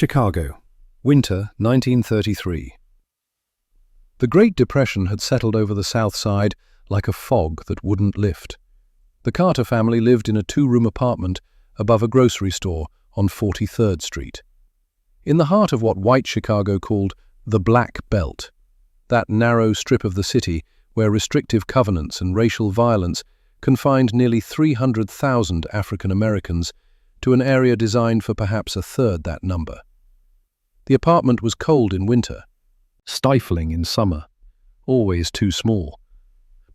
Chicago, winter 1933. The Great Depression had settled over the South Side like a fog that wouldn't lift. The Carter family lived in a two-room apartment above a grocery store on 43rd Street. In the heart of what white Chicago called the Black Belt, that narrow strip of the city where restrictive covenants and racial violence confined nearly 300,000 African Americans to an area designed for perhaps a third that number. The apartment was cold in winter, stifling in summer, always too small.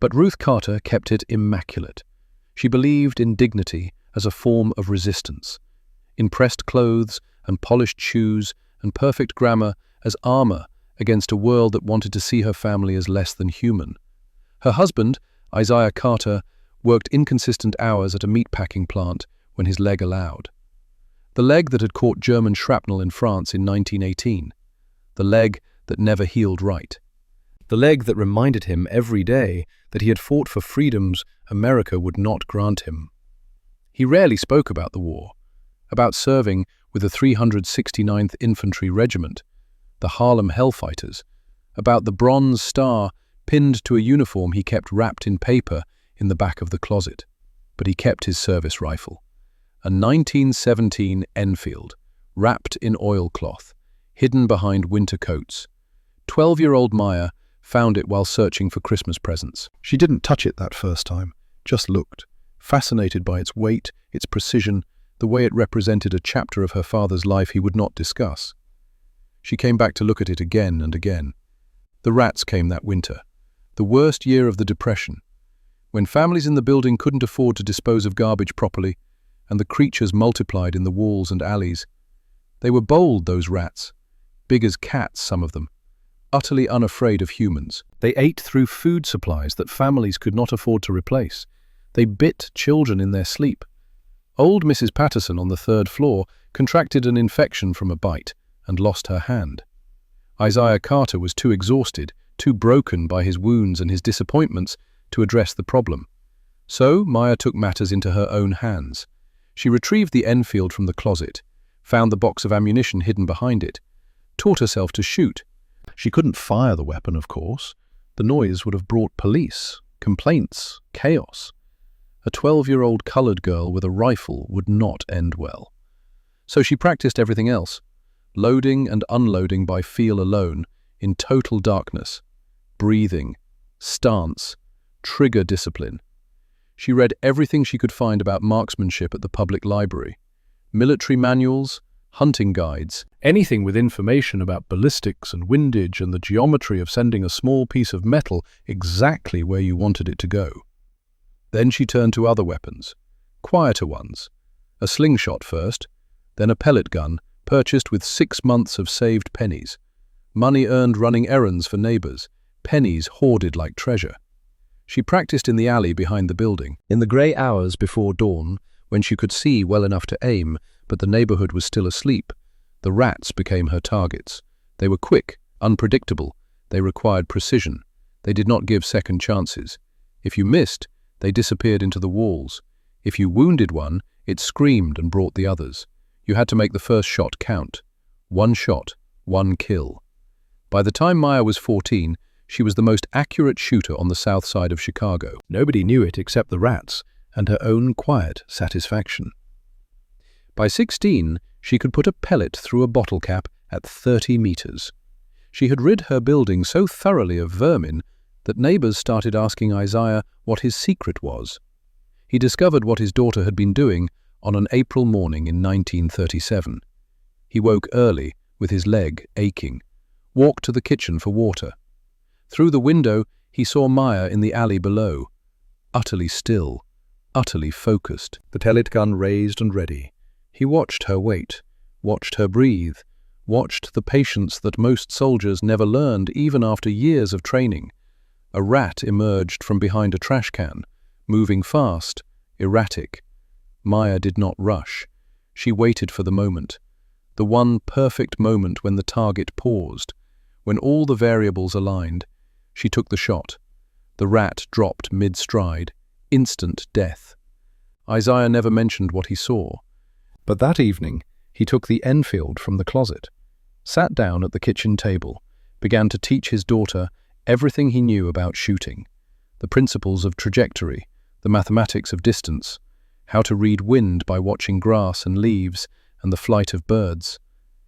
But Ruth Carter kept it immaculate. She believed in dignity as a form of resistance, in pressed clothes and polished shoes and perfect grammar as armor against a world that wanted to see her family as less than human. Her husband, Isaiah Carter, worked inconsistent hours at a meatpacking plant when his leg allowed. The leg that had caught German shrapnel in France in 1918. The leg that never healed right. The leg that reminded him every day that he had fought for freedoms America would not grant him. He rarely spoke about the war, about serving with the 369th Infantry Regiment, the Harlem Hellfighters, about the Bronze Star pinned to a uniform he kept wrapped in paper in the back of the closet. But he kept his service rifle. A 1917 Enfield, wrapped in oilcloth, hidden behind winter coats. 12-year-old Maya found it while searching for Christmas presents. She didn't touch it that first time, just looked, fascinated by its weight, its precision, the way it represented a chapter of her father's life he would not discuss. She came back to look at it again and again. The rats came that winter, the worst year of the Depression, when families in the building couldn't afford to dispose of garbage properly, and the creatures multiplied in the walls and alleys. They were bold, those rats, big as cats, some of them, utterly unafraid of humans. They ate through food supplies that families could not afford to replace. They bit children in their sleep. Old Mrs. Patterson on the third floor contracted an infection from a bite and lost her hand. Isaiah Carter was too exhausted, too broken by his wounds and his disappointments to address the problem. So Maya took matters into her own hands. She retrieved the Enfield from the closet, found the box of ammunition hidden behind it, taught herself to shoot. She couldn't fire the weapon, of course. The noise would have brought police, complaints, chaos. A 12-year-old colored girl with a rifle would not end well. So she practiced everything else, loading and unloading by feel alone, in total darkness, breathing, stance, trigger discipline. She read everything she could find about marksmanship at the public library, military manuals, hunting guides, anything with information about ballistics and windage and the geometry of sending a small piece of metal exactly where you wanted it to go. Then she turned to other weapons, quieter ones. A slingshot first, then a pellet gun purchased with 6 months of saved pennies. Money earned running errands for neighbors, pennies hoarded like treasure. She practiced in the alley behind the building, in the grey hours before dawn, when she could see well enough to aim, but the neighborhood was still asleep. The rats became her targets. They were quick, unpredictable. They required precision. They did not give second chances. If you missed, they disappeared into the walls. If you wounded one, it screamed and brought the others. You had to make the first shot count. 1 shot, 1 kill. By the time Maya was 14, she was the most accurate shooter on the south side of Chicago. Nobody knew it except the rats and her own quiet satisfaction. By 16, she could put a pellet through a bottle cap at 30 meters. She had rid her building so thoroughly of vermin that neighbors started asking Isaiah what his secret was. He discovered what his daughter had been doing on an April morning in 1937. He woke early with his leg aching, walked to the kitchen for water. Through the window, he saw Maya in the alley below, utterly still, utterly focused, the pellet gun raised and ready. He watched her wait, watched her breathe, watched the patience that most soldiers never learned even after years of training. A rat emerged from behind a trash can, moving fast, erratic. Maya did not rush. She waited for the moment, the one perfect moment when the target paused, when all the variables aligned. She took the shot. The rat dropped mid-stride, instant death. Isaiah never mentioned what he saw. But that evening, He took the Enfield from the closet, sat down at the kitchen table, began to teach his daughter everything he knew about shooting, the principles of trajectory, the mathematics of distance, how to read wind by watching grass and leaves and the flight of birds,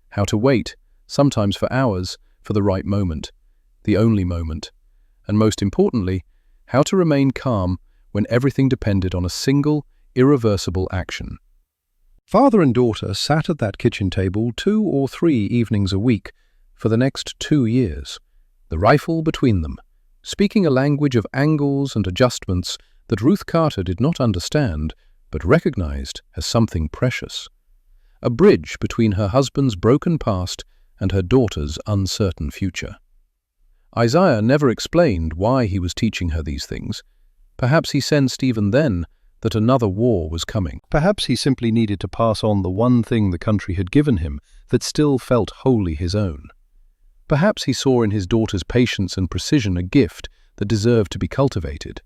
how to wait, sometimes for hours, for the right moment, the only moment, and most importantly, how to remain calm when everything depended on a single, irreversible action. Father and daughter sat at that kitchen table 2 or 3 evenings a week for the next 2 years, the rifle between them, speaking a language of angles and adjustments that Ruth Carter did not understand but recognized as something precious. A bridge between her husband's broken past and her daughter's uncertain future. Isaiah never explained why he was teaching her these things. Perhaps he sensed even then that another war was coming. Perhaps he simply needed to pass on the one thing the country had given him that still felt wholly his own. Perhaps he saw in his daughter's patience and precision a gift that deserved to be cultivated.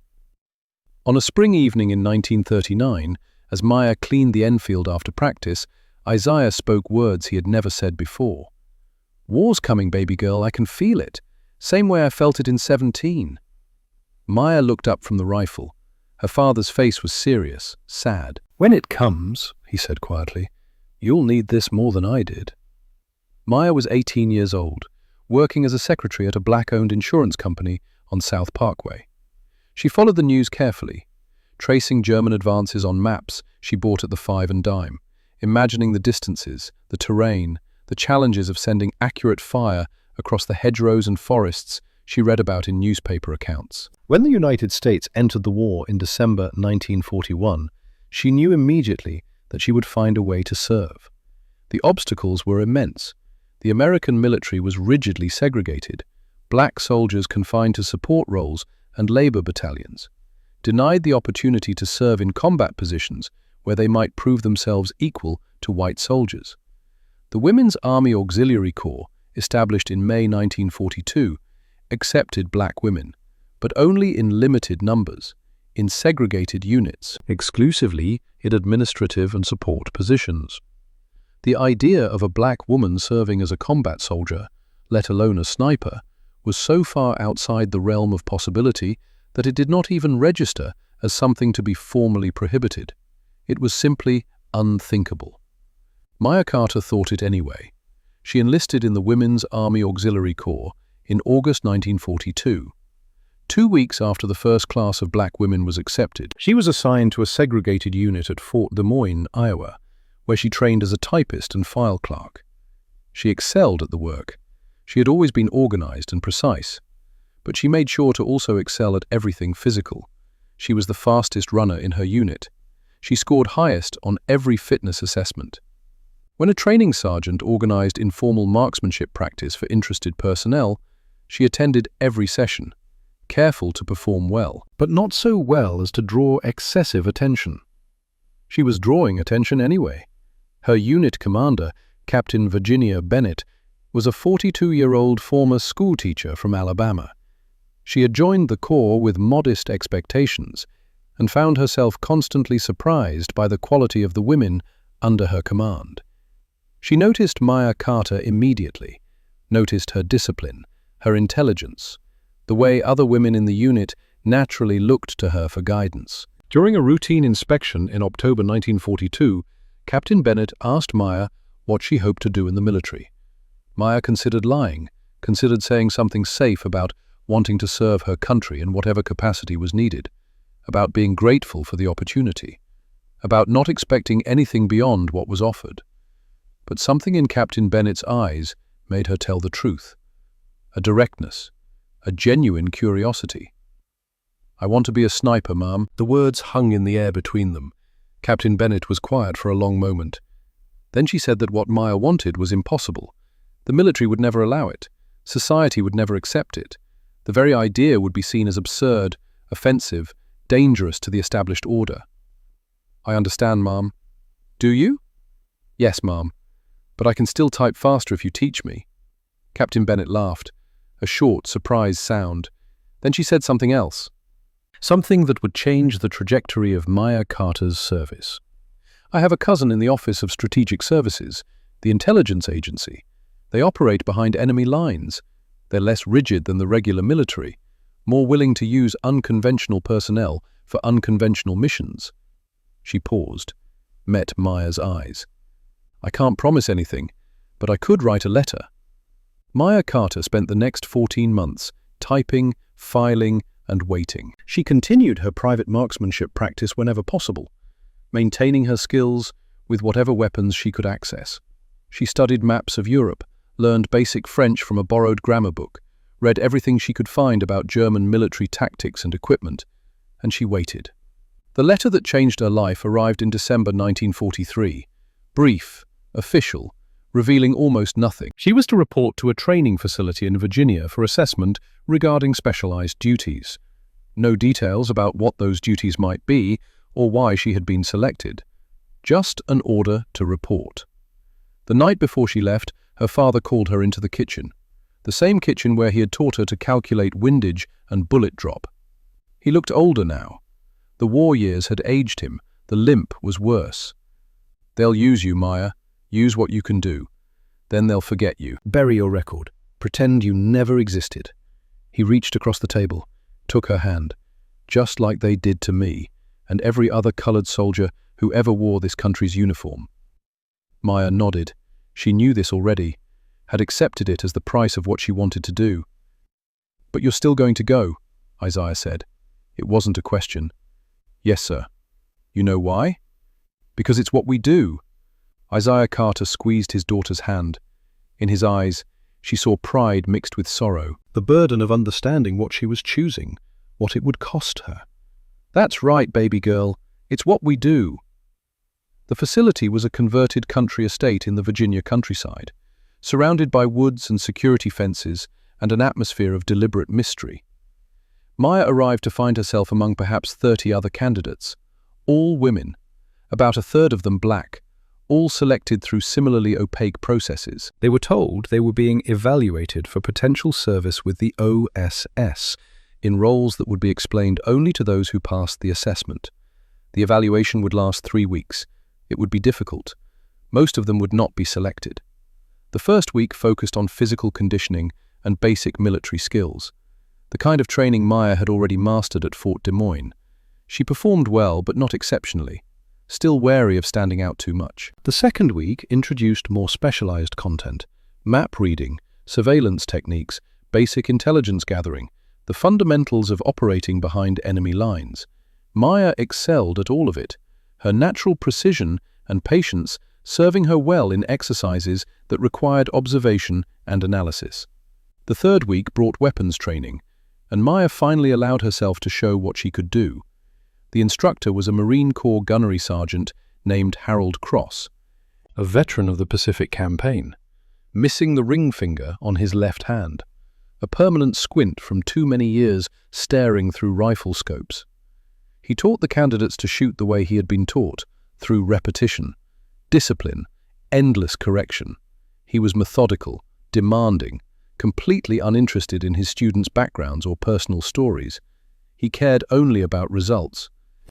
On a spring evening in 1939, as Maya cleaned the Enfield after practice, Isaiah spoke words he had never said before. "War's coming, baby girl, I can feel it. Same way I felt it in 17. Maya looked up from the rifle. Her father's face was serious, sad. "When it comes," he said quietly, "you'll need this more than I did." Maya was 18 years old, working as a secretary at a black-owned insurance company on South Parkway. She followed the news carefully, tracing German advances on maps she bought at the 5 and dime, imagining the distances, the terrain, the challenges of sending accurate fire across the hedgerows and forests she read about in newspaper accounts. When the United States entered the war in December 1941, she knew immediately that she would find a way to serve. The obstacles were immense. The American military was rigidly segregated, black soldiers confined to support roles and labor battalions, denied the opportunity to serve in combat positions where they might prove themselves equal to white soldiers. The Women's Army Auxiliary Corps, established in May 1942, accepted black women, but only in limited numbers, in segregated units, exclusively in administrative and support positions. The idea of a black woman serving as a combat soldier, let alone a sniper, was so far outside the realm of possibility that it did not even register as something to be formally prohibited. It was simply unthinkable. Maya Carter thought it anyway. She enlisted in the Women's Army Auxiliary Corps in August 1942. 2 weeks after the first class of black women was accepted, she was assigned to a segregated unit at Fort Des Moines, Iowa, where she trained as a typist and file clerk. She excelled at the work. She had always been organized and precise, but she made sure to also excel at everything physical. She was the fastest runner in her unit. She scored highest on every fitness assessment. When a training sergeant organized informal marksmanship practice for interested personnel, she attended every session, careful to perform well, but not so well as to draw excessive attention. She was drawing attention anyway. Her unit commander, Captain Virginia Bennett, was a 42-year-old former schoolteacher from Alabama. She had joined the Corps with modest expectations and found herself constantly surprised by the quality of the women under her command. She noticed Maya Carter immediately, noticed her discipline, her intelligence, the way other women in the unit naturally looked to her for guidance. During a routine inspection in October 1942, Captain Bennett asked Maya what she hoped to do in the military. Maya considered lying, considered saying something safe about wanting to serve her country in whatever capacity was needed, about being grateful for the opportunity, about not expecting anything beyond what was offered. But something in Captain Bennett's eyes made her tell the truth. A directness, a genuine curiosity. "I want to be a sniper, Ma'am." The words hung in the air between them. Captain Bennett was quiet for a long moment. Then she said that what Maya wanted was impossible. The military would never allow it. Society would never accept it. The very idea would be seen as absurd, offensive, dangerous to the established order. "I understand, Ma'am." "Do you?" "Yes, Ma'am. But I can still type faster if you teach me." Captain Bennett laughed, a short, surprised sound. Then she said something else. Something that would change the trajectory of Maya Carter's service. "I have a cousin in the Office of Strategic Services. The intelligence agency. They operate behind enemy lines. They're less rigid than the regular military, more willing to use unconventional personnel for unconventional missions. She paused, met Maya's eyes. I can't promise anything, but I could write a letter. Maya Carter spent the next 14 months typing, filing, and waiting. She continued her private marksmanship practice whenever possible, maintaining her skills with whatever weapons she could access. She studied maps of Europe, learned basic French from a borrowed grammar book, read everything she could find about German military tactics and equipment, and she waited. The letter that changed her life arrived in December 1943, brief, official, revealing almost nothing. She was to report to a training facility in Virginia for assessment regarding specialized duties. No details about what those duties might be or why she had been selected. Just an order to report. The night before she left, her father called her into the kitchen, the same kitchen where he had taught her to calculate windage and bullet drop. He looked older now. The war years had aged him. The limp was worse. They'll use you, Maya. Use what you can do. Then they'll forget you. Bury your record. Pretend you never existed. He reached across the table, took her hand, just like they did to me and every other colored soldier who ever wore this country's uniform. Maya nodded. She knew this already, had accepted it as the price of what she wanted to do. But you're still going to go, Isaiah said. It wasn't a question. Yes, sir. You know why? Because it's what we do. Isaiah Carter squeezed his daughter's hand. In his eyes, she saw pride mixed with sorrow, the burden of understanding what she was choosing, what it would cost her. That's right, baby girl. It's what we do. The facility was a converted country estate in the Virginia countryside, surrounded by woods and security fences and an atmosphere of deliberate mystery. Maya arrived to find herself among perhaps 30 other candidates, all women, about a third of them black, all selected through similarly opaque processes. They were told they were being evaluated for potential service with the OSS, in roles that would be explained only to those who passed the assessment. The evaluation would last 3 weeks. It would be difficult. Most of them would not be selected. The first week focused on physical conditioning and basic military skills, the kind of training Maya had already mastered at Fort Des Moines. She performed well, but not exceptionally, still wary of standing out too much. The second week introduced more specialized content, map reading, surveillance techniques, basic intelligence gathering, the fundamentals of operating behind enemy lines. Maya excelled at all of it, her natural precision and patience serving her well in exercises that required observation and analysis. The third week brought weapons training, and Maya finally allowed herself to show what she could do. The instructor was a Marine Corps gunnery sergeant named Harold Cross, a veteran of the Pacific Campaign, missing the ring finger on his left hand, a permanent squint from too many years staring through rifle scopes. He taught the candidates to shoot the way he had been taught, through repetition, discipline, endless correction. He was methodical, demanding, completely uninterested in his students' backgrounds or personal stories. He cared only about results.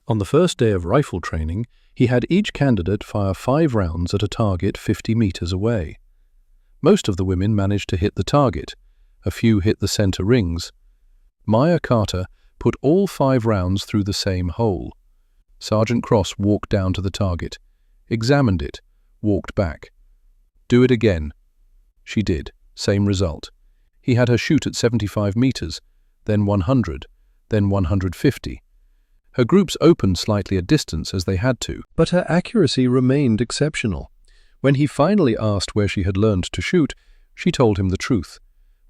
On the first day of rifle training, he had each candidate fire 5 rounds at a target 50 meters away. Most of the women managed to hit the target. A few hit the center rings. Maya Carter put all 5 rounds through the same hole. Sergeant Cross walked down to the target, examined it, walked back. Do it again. She did. Same result. He had her shoot at 75 meters, then 100, then 150. Her groups opened slightly at distance as they had to, but her accuracy remained exceptional. When he finally asked where she had learned to shoot, she told him the truth.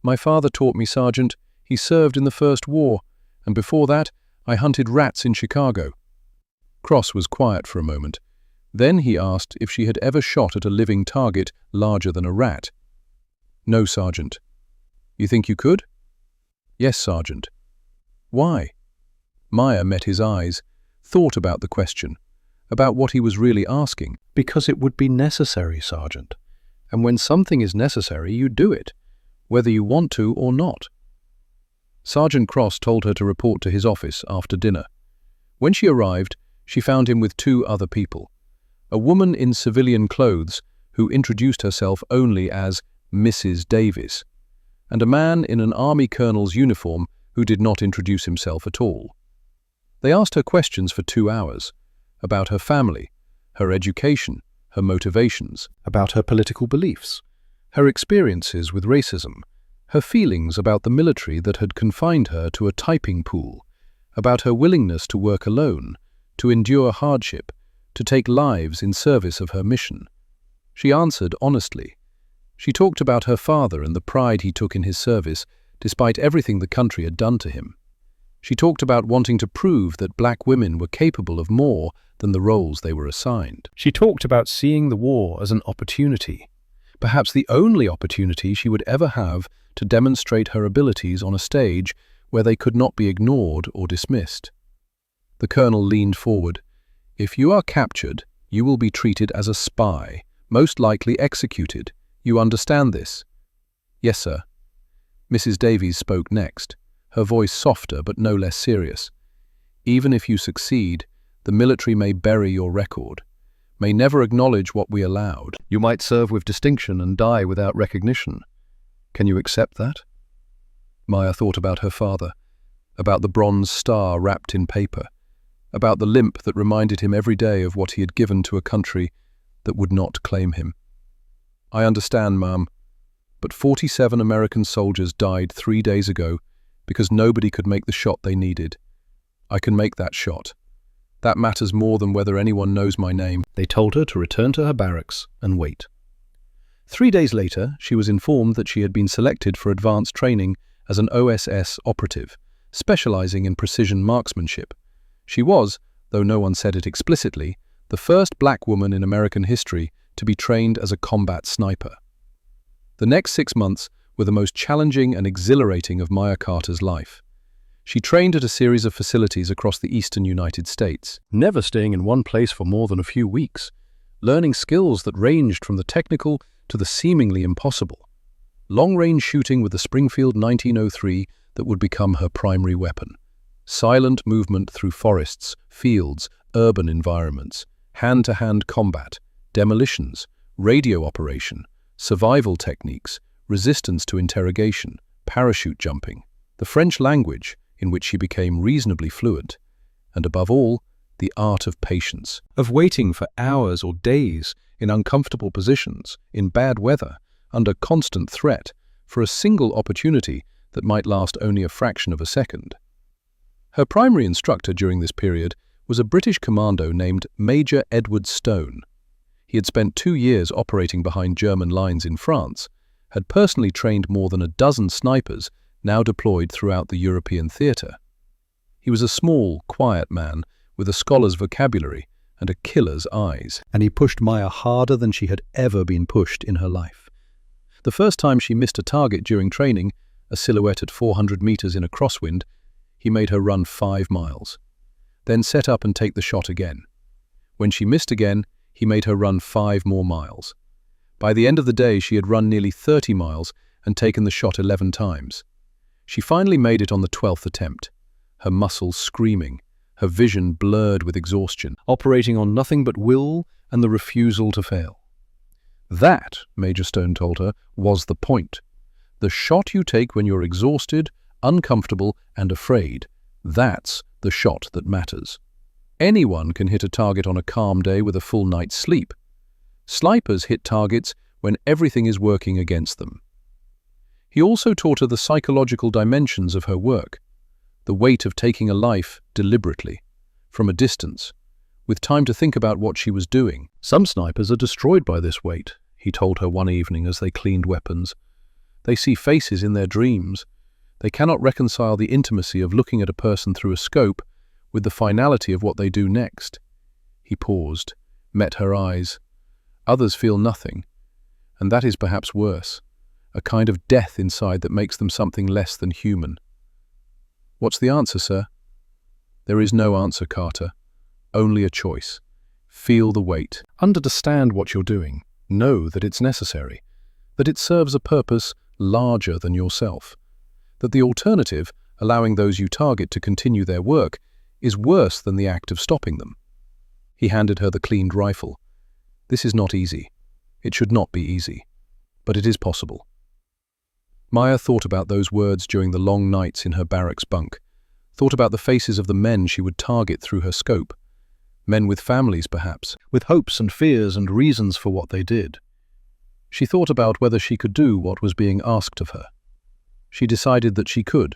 My father taught me, Sergeant. He served in the First War, and before that, I hunted rats in Chicago. Cross was quiet for a moment. Then he asked if she had ever shot at a living target larger than a rat. No, Sergeant. You think you could? Yes, Sergeant. Why? Maya met his eyes, thought about the question, about what he was really asking. Because it would be necessary, Sergeant. And when something is necessary, you do it, whether you want to or not. Sergeant Cross told her to report to his office after dinner. When she arrived, she found him with 2 other people. A woman in civilian clothes, who introduced herself only as Mrs. Davis, and a man in an army colonel's uniform who did not introduce himself at all. They asked her questions for 2 hours, about her family, her education, her motivations, about her political beliefs, her experiences with racism, her feelings about the military that had confined her to a typing pool, about her willingness to work alone, to endure hardship, to take lives in service of her mission. She answered honestly. She talked about her father and the pride he took in his service, despite everything the country had done to him. She talked about wanting to prove that black women were capable of more than the roles they were assigned. She talked about seeing the war as an opportunity, perhaps the only opportunity she would ever have to demonstrate her abilities on a stage where they could not be ignored or dismissed. The colonel leaned forward. "If you are captured, you will be treated as a spy, most likely executed. You understand this?" "Yes, sir." Mrs. Davies spoke next, her voice softer but no less serious. "Even if you succeed, the military may bury your record, may never acknowledge what we allowed. You might serve with distinction and die without recognition. Can you accept that?" Maya thought about her father, about the bronze star wrapped in paper, about the limp that reminded him every day of what he had given to a country that would not claim him. "I understand, Ma'am, but 47 American soldiers died 3 days ago because nobody could make the shot they needed. I can make that shot. That matters more than whether anyone knows my name." They told her to return to her barracks and wait. 3 days later, she was informed that she had been selected for advanced training as an OSS operative, specializing in precision marksmanship. She was, though no one said it explicitly, the first black woman in American history to be trained as a combat sniper. The next 6 months were the most challenging and exhilarating of Maya Carter's life. She trained at a series of facilities across the eastern United States, never staying in one place for more than a few weeks, learning skills that ranged from the technical to the seemingly impossible. Long-range shooting with the Springfield 1903 that would become her primary weapon. Silent movement through forests, fields, urban environments, hand-to-hand combat, demolitions, radio operation, survival techniques, resistance to interrogation, parachute jumping, the French language, in which she became reasonably fluent, and above all, the art of patience, of waiting for hours or days in uncomfortable positions, in bad weather, under constant threat, for a single opportunity that might last only a fraction of a second. Her primary instructor during this period was a British commando named Major Edward Stone. He had spent 2 years operating behind German lines in France, had personally trained more than a dozen snipers now deployed throughout the European theatre. He was a small, quiet man with a scholar's vocabulary and a killer's eyes, and he pushed Maya harder than she had ever been pushed in her life. The first time she missed a target during training, a silhouette at 400 meters in a crosswind, he made her run 5 miles. Then set up and take the shot again. When she missed again, he made her run 5 more miles. By the end of the day, she had run nearly 30 miles and taken the shot 11 times. She finally made it on the 12th attempt, her muscles screaming, her vision blurred with exhaustion, operating on nothing but will and the refusal to fail. That, Major Stone told her, was the point. The shot you take when you're exhausted, uncomfortable, and afraid. That's the shot that matters. Anyone can hit a target on a calm day with a full night's sleep. Snipers hit targets when everything is working against them. He also taught her the psychological dimensions of her work, the weight of taking a life deliberately, from a distance, with time to think about what she was doing. Some snipers are destroyed by this weight, he told her one evening as they cleaned weapons. They see faces in their dreams. They cannot reconcile the intimacy of looking at a person through a scope with the finality of what they do next. He paused, met her eyes. Others feel nothing, and that is perhaps worse, a kind of death inside that makes them something less than human. What's the answer, sir? There is no answer, Carter. Only a choice. Feel the weight. Understand what you're doing. Know that it's necessary. That it serves a purpose larger than yourself. That the alternative, allowing those you target to continue their work, is worse than the act of stopping them. He handed her the cleaned rifle. This is not easy. It should not be easy, but it is possible. Maya thought about those words during the long nights in her barracks bunk, thought about the faces of the men she would target through her scope, men with families perhaps, with hopes and fears and reasons for what they did. She thought about whether she could do what was being asked of her. She decided that she could,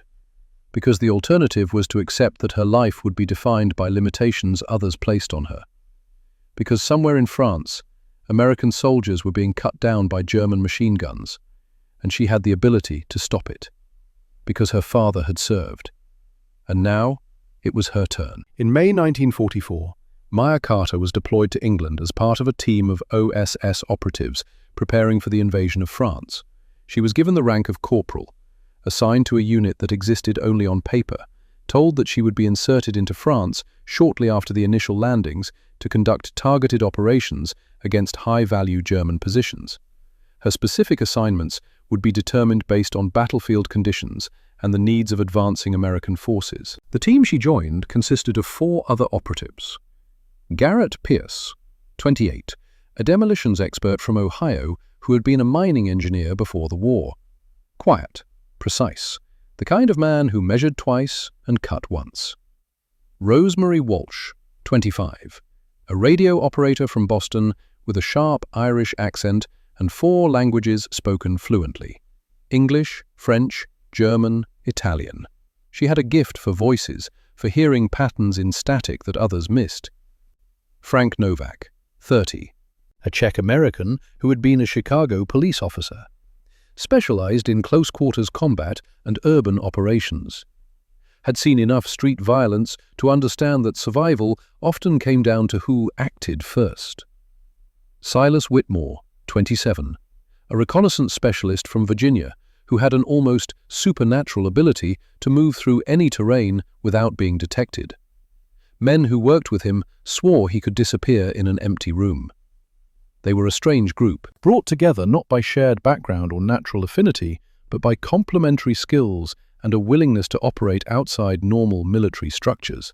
because the alternative was to accept that her life would be defined by limitations others placed on her. Because somewhere in France, American soldiers were being cut down by German machine guns, and she had the ability to stop it, because her father had served. And now, it was her turn. In May 1944, Maya Carter was deployed to England as part of a team of OSS operatives preparing for the invasion of France. She was given the rank of corporal, assigned to a unit that existed only on paper, told that she would be inserted into France shortly after the initial landings to conduct targeted operations against high-value German positions. Her specific assignments would be determined based on battlefield conditions and the needs of advancing American forces. The team she joined consisted of 4 other operatives. Garrett Pierce, 28, a demolitions expert from Ohio who had been a mining engineer before the war. Quiet, precise, the kind of man who measured twice and cut once. Rosemary Walsh, 25, a radio operator from Boston with a sharp Irish accent and 4 languages spoken fluently: English, French, German, Italian. She had a gift for voices, for hearing patterns in static that others missed. Frank Novak, 30, a Czech-American who had been a Chicago police officer, specialized in close-quarters combat and urban operations. Had seen enough street violence to understand that survival often came down to who acted first. Silas Whitmore, 27, a reconnaissance specialist from Virginia who had an almost supernatural ability to move through any terrain without being detected. Men who worked with him swore he could disappear in an empty room. They were a strange group, brought together not by shared background or natural affinity, but by complementary skills and a willingness to operate outside normal military structures.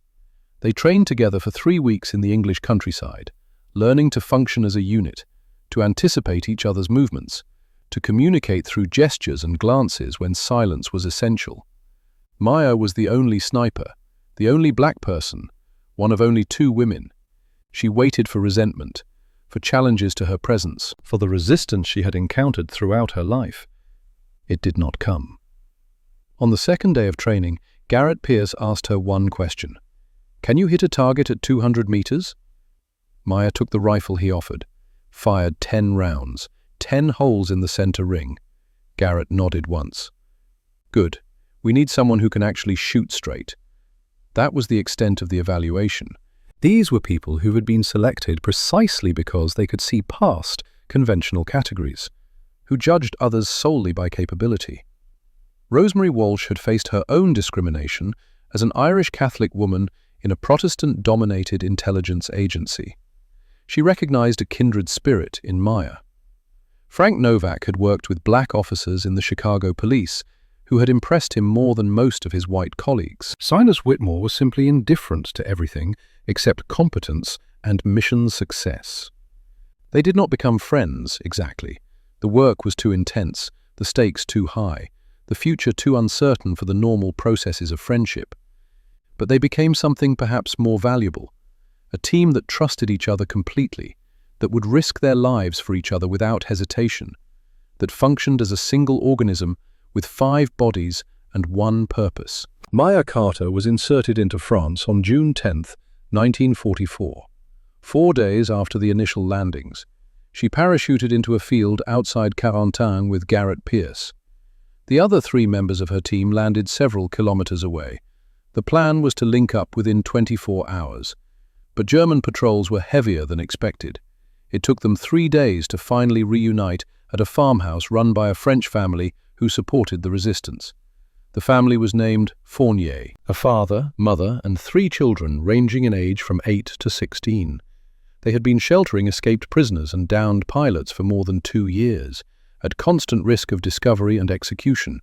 They trained together for 3 weeks in the English countryside, learning to function as a unit, to anticipate each other's movements, to communicate through gestures and glances when silence was essential. Maya was the only sniper, the only black person, one of only 2 women. She waited for resentment, for challenges to her presence, for the resistance she had encountered throughout her life. It did not come. On the second day of training, Garrett Pierce asked her one question. "Can you hit a target at 200 meters?" Maya took the rifle he offered, fired 10 rounds, 10 holes in the center ring. Garrett nodded once. "Good. We need someone who can actually shoot straight." That was the extent of the evaluation. These were people who had been selected precisely because they could see past conventional categories, who judged others solely by capability. Rosemary Walsh had faced her own discrimination as an Irish Catholic woman in a Protestant-dominated intelligence agency. She recognized a kindred spirit in Maya. Frank Novak had worked with black officers in the Chicago police who had impressed him more than most of his white colleagues. Silas Whitmore was simply indifferent to everything except competence and mission success. They did not become friends, exactly. The work was too intense, the stakes too high, the future too uncertain for the normal processes of friendship. But they became something perhaps more valuable, a team that trusted each other completely, that would risk their lives for each other without hesitation, that functioned as a single organism with 5 bodies and 1 purpose. Maya Carter was inserted into France on June 10, 1944, 4 days after the initial landings. She parachuted into a field outside Carentan with Garrett Pierce. The other 3 members of her team landed several kilometers away. The plan was to link up within 24 hours, but German patrols were heavier than expected. It took them 3 days to finally reunite at a farmhouse run by a French family who supported the resistance. The family was named Fournier, a father, mother, and 3 children ranging in age from 8 to 16. They had been sheltering escaped prisoners and downed pilots for more than 2 years, at constant risk of discovery and execution.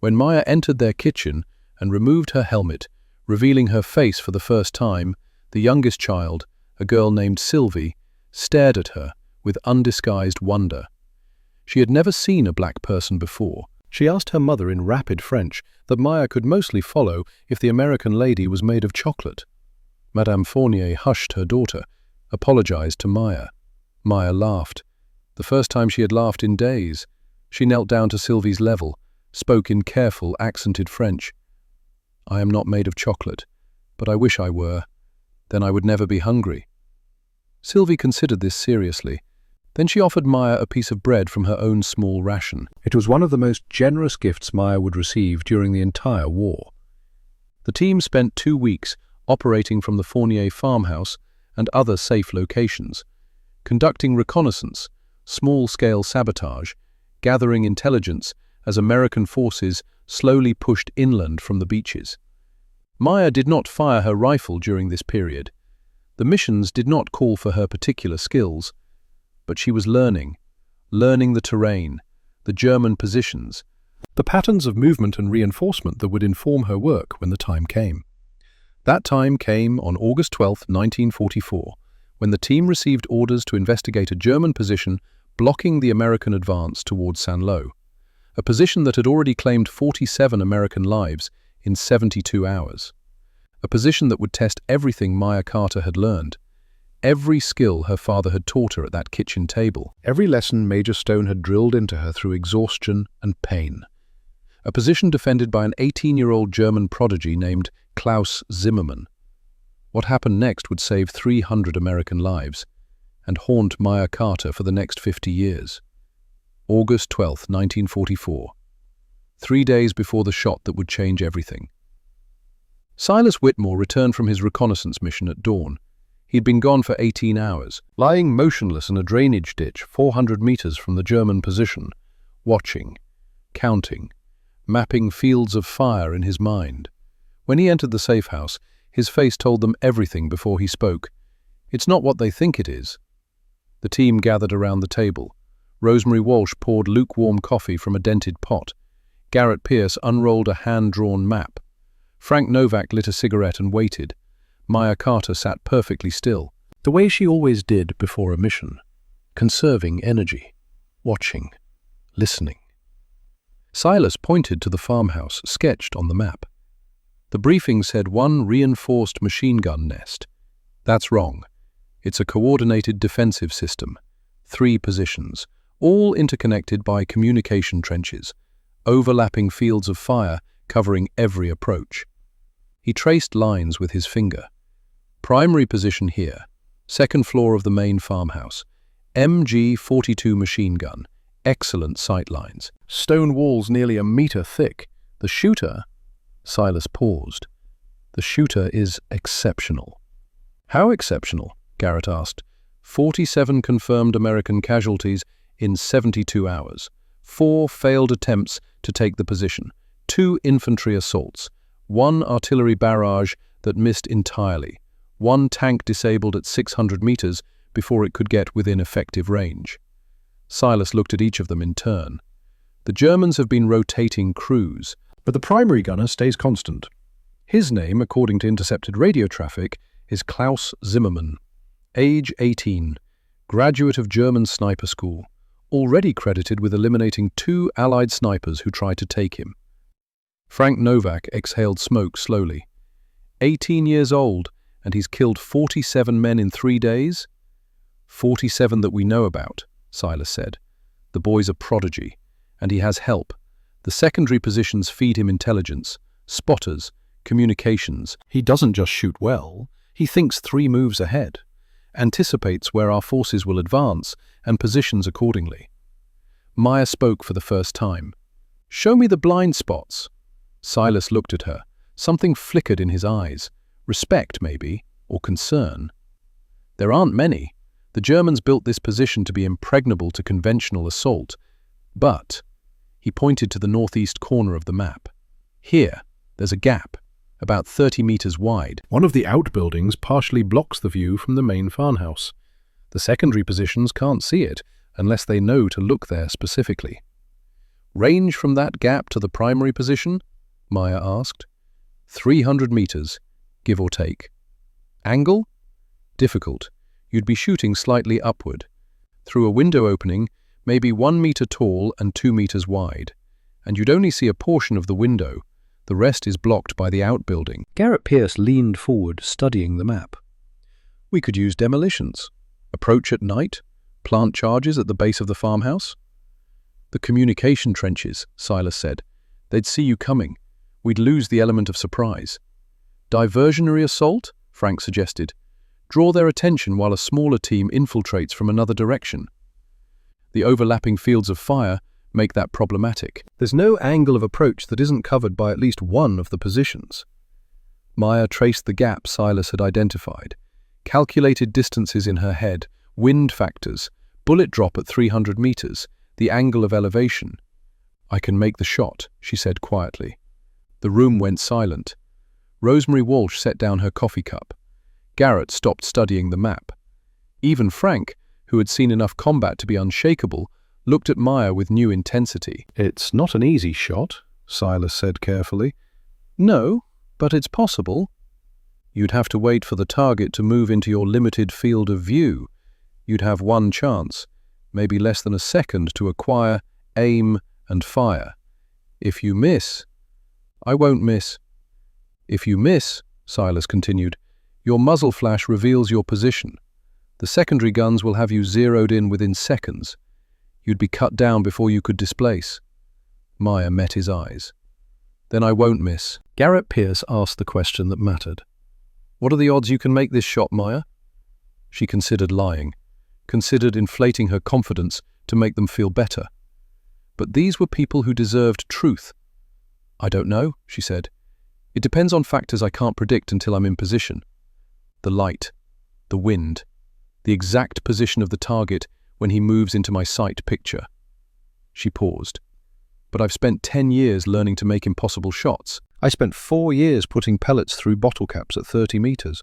When Maya entered their kitchen and removed her helmet, revealing her face for the first time, the youngest child, a girl named Sylvie, stared at her with undisguised wonder. She had never seen a black person before. She asked her mother in rapid French that Maya could mostly follow if the American lady was made of chocolate. Madame Fournier hushed her daughter, apologized to Maya. Maya laughed. The first time she had laughed in days. She knelt down to Sylvie's level, spoke in careful, accented French. "I am not made of chocolate, but I wish I were. Then I would never be hungry." Sylvie considered this seriously. Then she offered Maya a piece of bread from her own small ration. It was one of the most generous gifts Maya would receive during the entire war. The team spent 2 weeks operating from the Fournier farmhouse and other safe locations, conducting reconnaissance, small-scale sabotage, gathering intelligence as American forces slowly pushed inland from the beaches. Maya did not fire her rifle during this period. The missions did not call for her particular skills, but she was learning the terrain, the German positions, the patterns of movement and reinforcement that would inform her work when the time came. That time came on August 12, 1944, when the team received orders to investigate a German position blocking the American advance towards Saint-Lô, a position that had already claimed 47 American lives in 72 hours. A position that would test everything Maya Carter had learned, every skill her father had taught her at that kitchen table, every lesson Major Stone had drilled into her through exhaustion and pain. A position defended by an 18-year-old German prodigy named Klaus Zimmermann. What happened next would save 300 American lives and haunt Maya Carter for the next 50 years. August 12, 1944. 3 days before the shot that would change everything. Silas Whitmore returned from his reconnaissance mission at dawn. He'd been gone for 18 hours, lying motionless in a drainage ditch 400 meters from the German position, watching, counting, mapping fields of fire in his mind. When he entered the safe house, his face told them everything before he spoke. "It's not what they think it is." The team gathered around the table. Rosemary Walsh poured lukewarm coffee from a dented pot. Garrett Pierce unrolled a hand-drawn map. Frank Novak lit a cigarette and waited. Maya Carter sat perfectly still, the way she always did before a mission, conserving energy, watching, listening. Silas pointed to the farmhouse sketched on the map. The briefing said 1 reinforced machine gun nest. That's wrong. It's a coordinated defensive system. 3 positions, all interconnected by communication trenches, overlapping fields of fire covering every approach. He traced lines with his finger. Primary position here, 2nd floor of the main farmhouse. MG-42 machine gun, excellent sight lines. Stone walls nearly a meter thick. The shooter... Silas paused. The shooter is exceptional. How exceptional? Garrett asked. 47 confirmed American casualties in 72 hours. 4 failed attempts to take the position. 2 infantry assaults. 1 artillery barrage that missed entirely. 1 tank disabled at 600 meters before it could get within effective range. Silas looked at each of them in turn. The Germans have been rotating crews, but the primary gunner stays constant. His name, according to intercepted radio traffic, is Klaus Zimmermann. Age 18, graduate of German sniper school, already credited with eliminating 2 Allied snipers who tried to take him. Frank Novak exhaled smoke slowly. 18 years old, and he's killed 47 men in 3 days? 47 that we know about, Silas said. The boy's a prodigy, and he has help. The secondary positions feed him intelligence, spotters, communications. He doesn't just shoot well, he thinks 3 moves ahead, anticipates where our forces will advance, and positions accordingly. Maya spoke for the first time. "Show me the blind spots." Silas looked at her. Something flickered in his eyes. Respect, maybe, or concern. "There aren't many. The Germans built this position to be impregnable to conventional assault. But," he pointed to the northeast corner of the map, "here, there's a gap, about 30 meters wide. One of the outbuildings partially blocks the view from the main farmhouse. The secondary positions can't see it unless they know to look there specifically." "Range from that gap to the primary position?" Maya asked. 300 meters, give or take. "Angle?" "Difficult. You'd be shooting slightly upward. through a window opening, maybe 1 meter tall and 2 meters wide. And you'd only see a portion of the window. The rest is blocked by the outbuilding. Garrett Pierce leaned forward, studying the map. We could use demolitions. Approach at night. Plant charges at the base of the farmhouse. The communication trenches, Silas said. They'd see you coming. We'd lose the element of surprise. Diversionary assault? Frank suggested. Draw their attention while a smaller team infiltrates from another direction. The overlapping fields of fire make that problematic. There's no angle of approach that isn't covered by at least one of the positions. Maya traced the gap Silas had identified, calculated distances in her head, wind factors, bullet drop at 300 meters, the angle of elevation. I can make the shot, she said quietly. The room went silent. Rosemary Walsh set down her coffee cup. Garrett stopped studying the map. Even Frank, who had seen enough combat to be unshakable, looked at Maya with new intensity. It's not an easy shot, Silas said carefully. No, but it's possible. You'd have to wait for the target to move into your limited field of view. You'd have one chance, maybe less than a second, to acquire, aim, and fire. If you miss... I won't miss. If you miss, Silas continued, your muzzle flash reveals your position. The secondary guns will have you zeroed in within seconds. You'd be cut down before you could displace. Maya met his eyes. Then I won't miss. Garrett Pierce asked the question that mattered. What are the odds you can make this shot, Maya? She considered lying, considered inflating her confidence to make them feel better. But these were people who deserved truth. I don't know, she said. It depends on factors I can't predict until I'm in position. The light, the wind, the exact position of the target when he moves into my sight picture. She paused. But I've spent 10 years learning to make impossible shots. I spent 4 years putting pellets through bottle caps at 30 meters.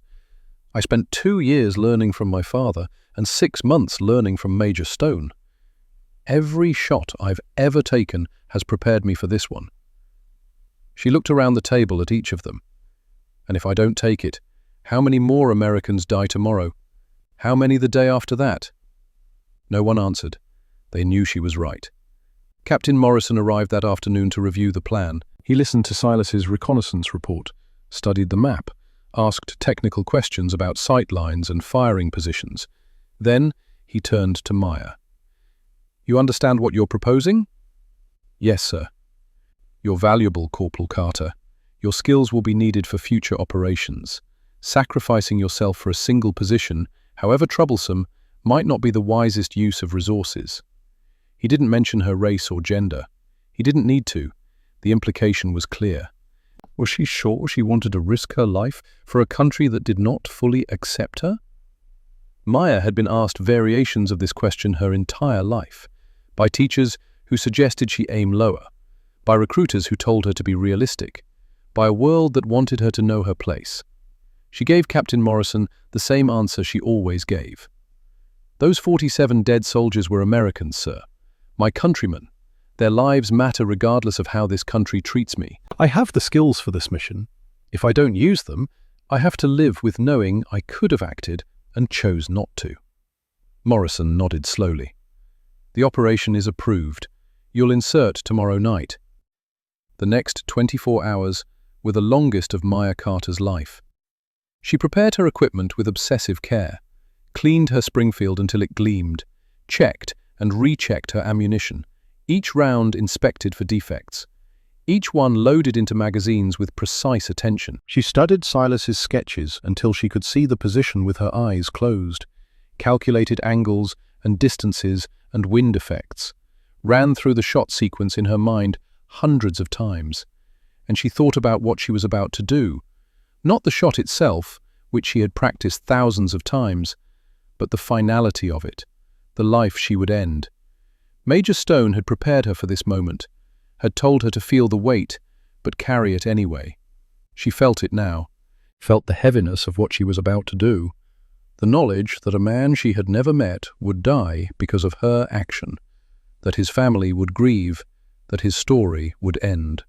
I spent 2 years learning from my father and 6 months learning from Major Stone. Every shot I've ever taken has prepared me for this one. She looked around the table at each of them. And if I don't take it, how many more Americans die tomorrow? How many the day after that? No one answered. They knew she was right. Captain Morrison arrived that afternoon to review the plan. He listened to Silas's reconnaissance report, studied the map, asked technical questions about sight lines and firing positions. Then he turned to Maya. You understand what you're proposing? Yes, sir. You're valuable, Corporal Carter. Your skills will be needed for future operations. Sacrificing yourself for a single position, however troublesome, might not be the wisest use of resources. He didn't mention her race or gender. He didn't need to. The implication was clear. Was she sure she wanted to risk her life for a country that did not fully accept her? Maya had been asked variations of this question her entire life, by teachers who suggested she aim lower, by recruiters who told her to be realistic, by a world that wanted her to know her place. She gave Captain Morrison the same answer she always gave. Those 47 dead soldiers were Americans, sir. My countrymen. Their lives matter regardless of how this country treats me. I have the skills for this mission. If I don't use them, I have to live with knowing I could have acted and chose not to. Morrison nodded slowly. The operation is approved. You'll insert tomorrow night. The next 24 hours were the longest of Maya Carter's life. She prepared her equipment with obsessive care, cleaned her Springfield until it gleamed, checked and rechecked her ammunition, each round inspected for defects, each one loaded into magazines with precise attention. She studied Silas's sketches until she could see the position with her eyes closed, calculated angles and distances and wind effects, ran through the shot sequence in her mind hundreds of times, and she thought about what she was about to do, not the shot itself, which she had practiced thousands of times, but the finality of it, the life she would end. Major Stone had prepared her for this moment, had told her to feel the weight, but carry it anyway. She felt it now, felt the heaviness of what she was about to do, the knowledge that a man she had never met would die because of her action, that his family would grieve, that his story would end.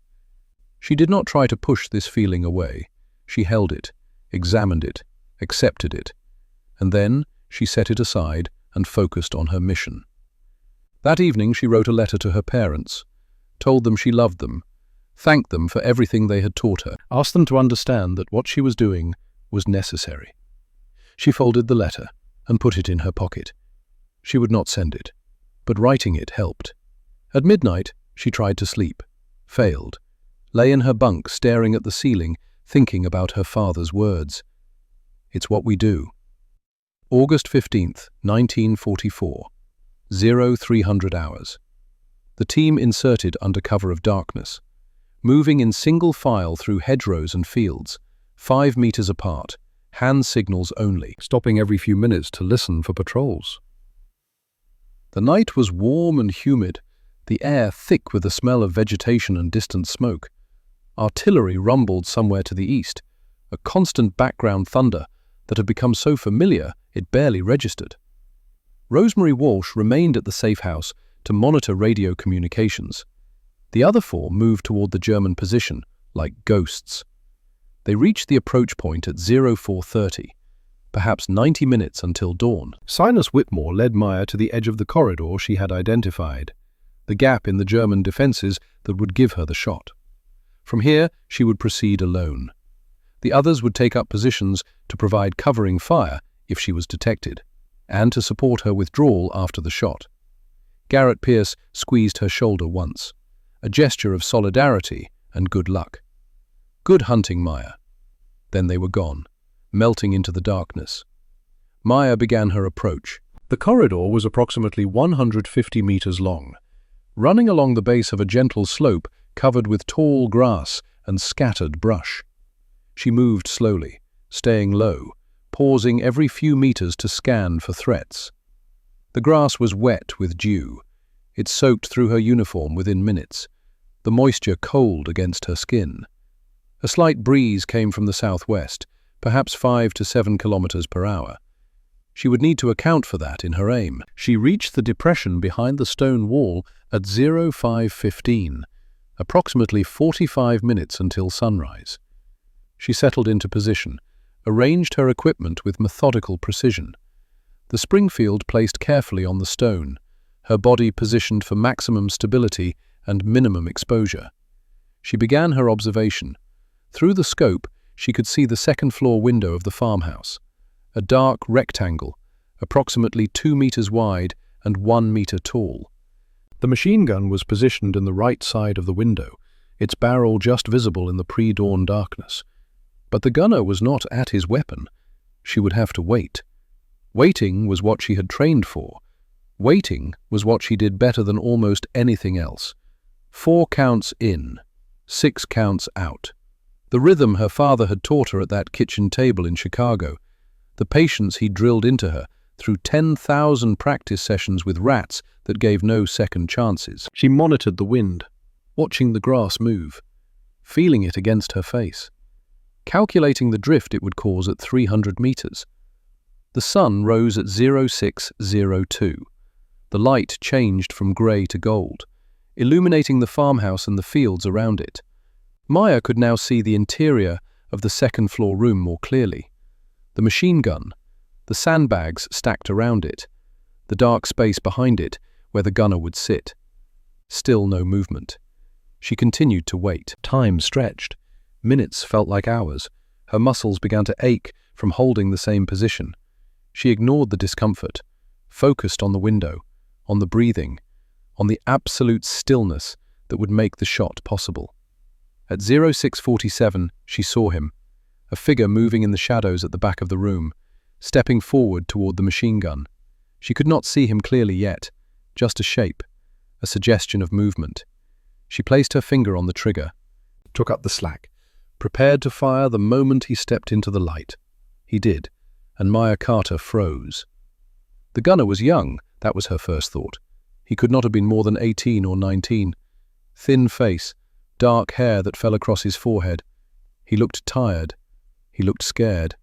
She did not try to push this feeling away. She held it, examined it, accepted it, and then she set it aside and focused on her mission. That evening she wrote a letter to her parents, told them she loved them, thanked them for everything they had taught her, asked them to understand that what she was doing was necessary. She folded the letter and put it in her pocket. She would not send it, but writing it helped. At midnight, she tried to sleep, failed, lay in her bunk staring at the ceiling, thinking about her father's words. It's what we do. August 15th, 1944, 0300 hours. The team inserted under cover of darkness, moving in single file through hedgerows and fields, 5 meters apart, hand signals only, stopping every few minutes to listen for patrols. The night was warm and humid, the air thick with the smell of vegetation and distant smoke. Artillery rumbled somewhere to the east, a constant background thunder that had become so familiar it barely registered. Rosemary Walsh remained at the safe house to monitor radio communications. The other four moved toward the German position, like ghosts. They reached the approach point at 0430, perhaps 90 minutes until dawn. Silas Whitmore led Maya to the edge of the corridor she had identified, the gap in the German defenses that would give her the shot. From here, she would proceed alone. The others would take up positions to provide covering fire if she was detected, and to support her withdrawal after the shot. Garrett Pierce squeezed her shoulder once, a gesture of solidarity and good luck. Good hunting, Maya. Then they were gone, melting into the darkness. Maya began her approach. The corridor was approximately 150 meters long, running along the base of a gentle slope covered with tall grass and scattered brush. She moved slowly, staying low, pausing every few meters to scan for threats. The grass was wet with dew. It soaked through her uniform within minutes, the moisture cold against her skin. A slight breeze came from the southwest, perhaps 5 to 7 kilometers per hour. She would need to account for that in her aim. She reached the depression behind the stone wall at 0515, approximately 45 minutes until sunrise. She settled into position, arranged her equipment with methodical precision. The Springfield placed carefully on the stone, her body positioned for maximum stability and minimum exposure. She began her observation. Through the scope, she could see the second-floor window of the farmhouse, a dark rectangle, approximately 2 meters wide and 1 meter tall. The machine gun was positioned in the right side of the window, its barrel just visible in the pre-dawn darkness. But the gunner was not at his weapon. She would have to wait. Waiting was what she had trained for. Waiting was what she did better than almost anything else. 4 counts in, 6 counts out. The rhythm her father had taught her at that kitchen table in Chicago, the patience he drilled into her through 10,000 practice sessions with rats that gave no second chances. She monitored the wind, watching the grass move, feeling it against her face, calculating the drift it would cause at 300 meters. The sun rose at 0602. The light changed from grey to gold, illuminating the farmhouse and the fields around it. Maya could now see the interior of the second-floor room more clearly. The machine gun, the sandbags stacked around it, the dark space behind it where the gunner would sit. Still no movement. She continued to wait. Time stretched. Minutes felt like hours. Her muscles began to ache from holding the same position. She ignored the discomfort, focused on the window, on the breathing, on the absolute stillness that would make the shot possible. At 0647, she saw him, a figure moving in the shadows at the back of the room, stepping forward toward the machine gun. She could not see him clearly yet, just a shape, a suggestion of movement. She placed her finger on the trigger, took up the slack, prepared to fire the moment he stepped into the light. He did, and Maya Carter froze. The gunner was young, that was her first thought. He could not have been more than 18 or 19. Thin face, dark hair that fell across his forehead. He looked tired. He looked scared.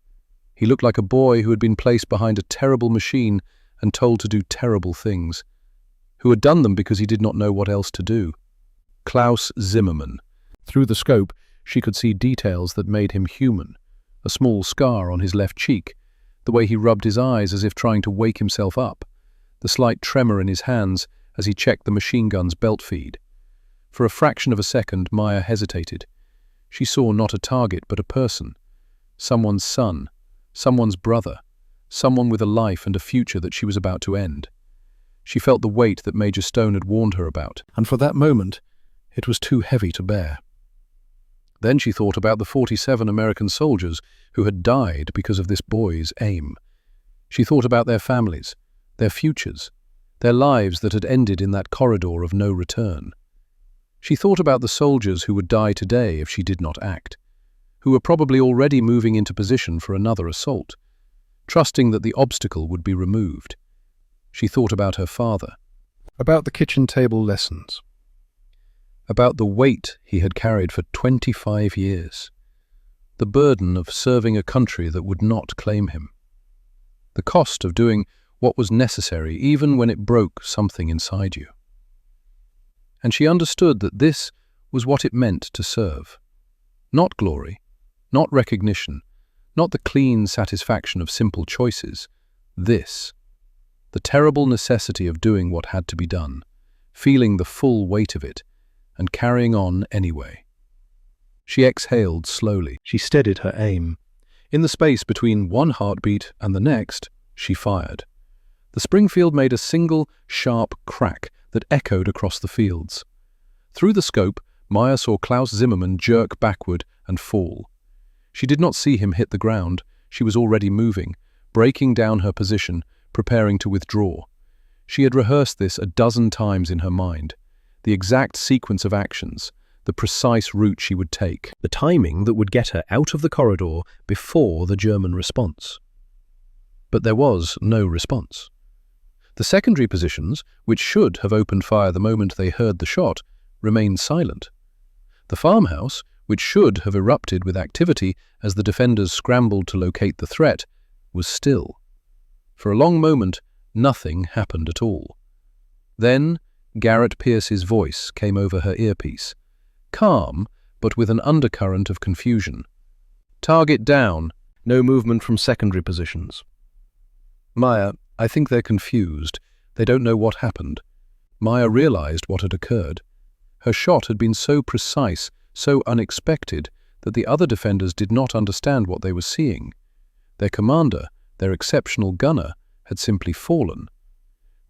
He looked like a boy who had been placed behind a terrible machine and told to do terrible things, who had done them because he did not know what else to do. Klaus Zimmermann. Through the scope, she could see details that made him human. A small scar on his left cheek, the way he rubbed his eyes as if trying to wake himself up, the slight tremor in his hands as he checked the machine gun's belt feed. For a fraction of a second, Maya hesitated. She saw not a target, but a person. Someone's son, someone's brother, someone with a life and a future that she was about to end. She felt the weight that Major Stone had warned her about, and for that moment, it was too heavy to bear. Then she thought about the 47 American soldiers who had died because of this boy's aim. She thought about their families, their futures, their lives that had ended in that corridor of no return. She thought about the soldiers who would die today if she did not act, who were probably already moving into position for another assault, trusting that the obstacle would be removed. She thought about her father, about the kitchen table lessons, about the weight he had carried for 25 years, the burden of serving a country that would not claim him, the cost of doing what was necessary even when it broke something inside you. And she understood that this was what it meant to serve. Not glory, not recognition, not the clean satisfaction of simple choices. This, the terrible necessity of doing what had to be done, feeling the full weight of it, and carrying on anyway. She exhaled slowly. She steadied her aim. In the space between one heartbeat and the next, she fired. The Springfield made a single, sharp crack that echoed across the fields. Through the scope, Maya saw Klaus Zimmermann jerk backward and fall. She did not see him hit the ground. She was already moving, breaking down her position, preparing to withdraw. She had rehearsed this a dozen times in her mind. The exact sequence of actions, the precise route she would take, the timing that would get her out of the corridor before the German response. But there was no response. The secondary positions, which should have opened fire the moment they heard the shot, remained silent. The farmhouse, which should have erupted with activity as the defenders scrambled to locate the threat, was still. For a long moment, nothing happened at all. Then, Garrett Pierce's voice came over her earpiece, calm, but with an undercurrent of confusion. "Target down. No movement from secondary positions." "Maya, I think they're confused. They don't know what happened." Maya realized what had occurred. Her shot had been so precise, so unexpected, that the other defenders did not understand what they were seeing. Their commander, their exceptional gunner, had simply fallen.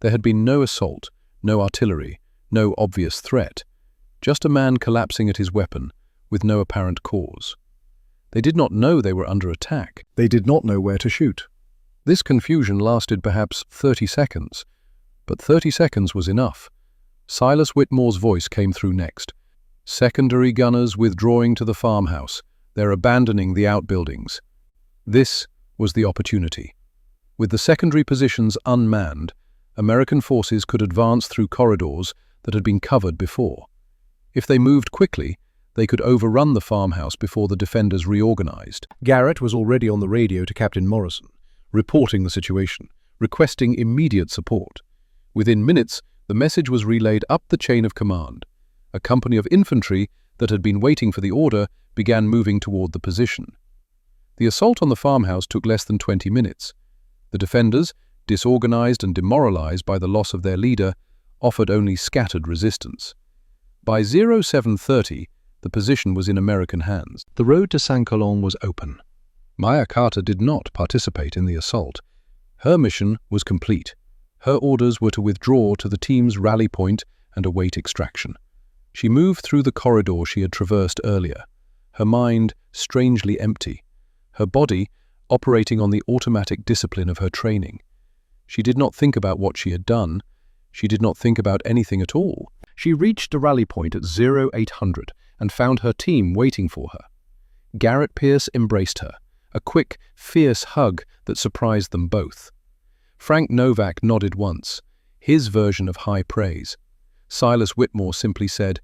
There had been no assault, no artillery, no obvious threat, just a man collapsing at his weapon, with no apparent cause. They did not know they were under attack. They did not know where to shoot. This confusion lasted perhaps 30 seconds, but 30 seconds was enough. Silas Whitmore's voice came through next. "Secondary gunners withdrawing to the farmhouse. They're abandoning the outbuildings." This was the opportunity. With the secondary positions unmanned, American forces could advance through corridors that had been covered before. If they moved quickly, they could overrun the farmhouse before the defenders reorganized. Garrett was already on the radio to Captain Morrison, reporting the situation, requesting immediate support. Within minutes, the message was relayed up the chain of command. A company of infantry that had been waiting for the order began moving toward the position. The assault on the farmhouse took less than 20 minutes. The defenders, disorganized and demoralized by the loss of their leader, offered only scattered resistance. By 0730, the position was in American hands. The road to Saint-Colomb was open. Maya Carter did not participate in the assault. Her mission was complete. Her orders were to withdraw to the team's rally point and await extraction. She moved through the corridor she had traversed earlier, her mind strangely empty, her body operating on the automatic discipline of her training. She did not think about what she had done. She did not think about anything at all. She reached a rally point at 0800 and found her team waiting for her. Garrett Pierce embraced her, a quick, fierce hug that surprised them both. Frank Novak nodded once, his version of high praise. Silas Whitmore simply said,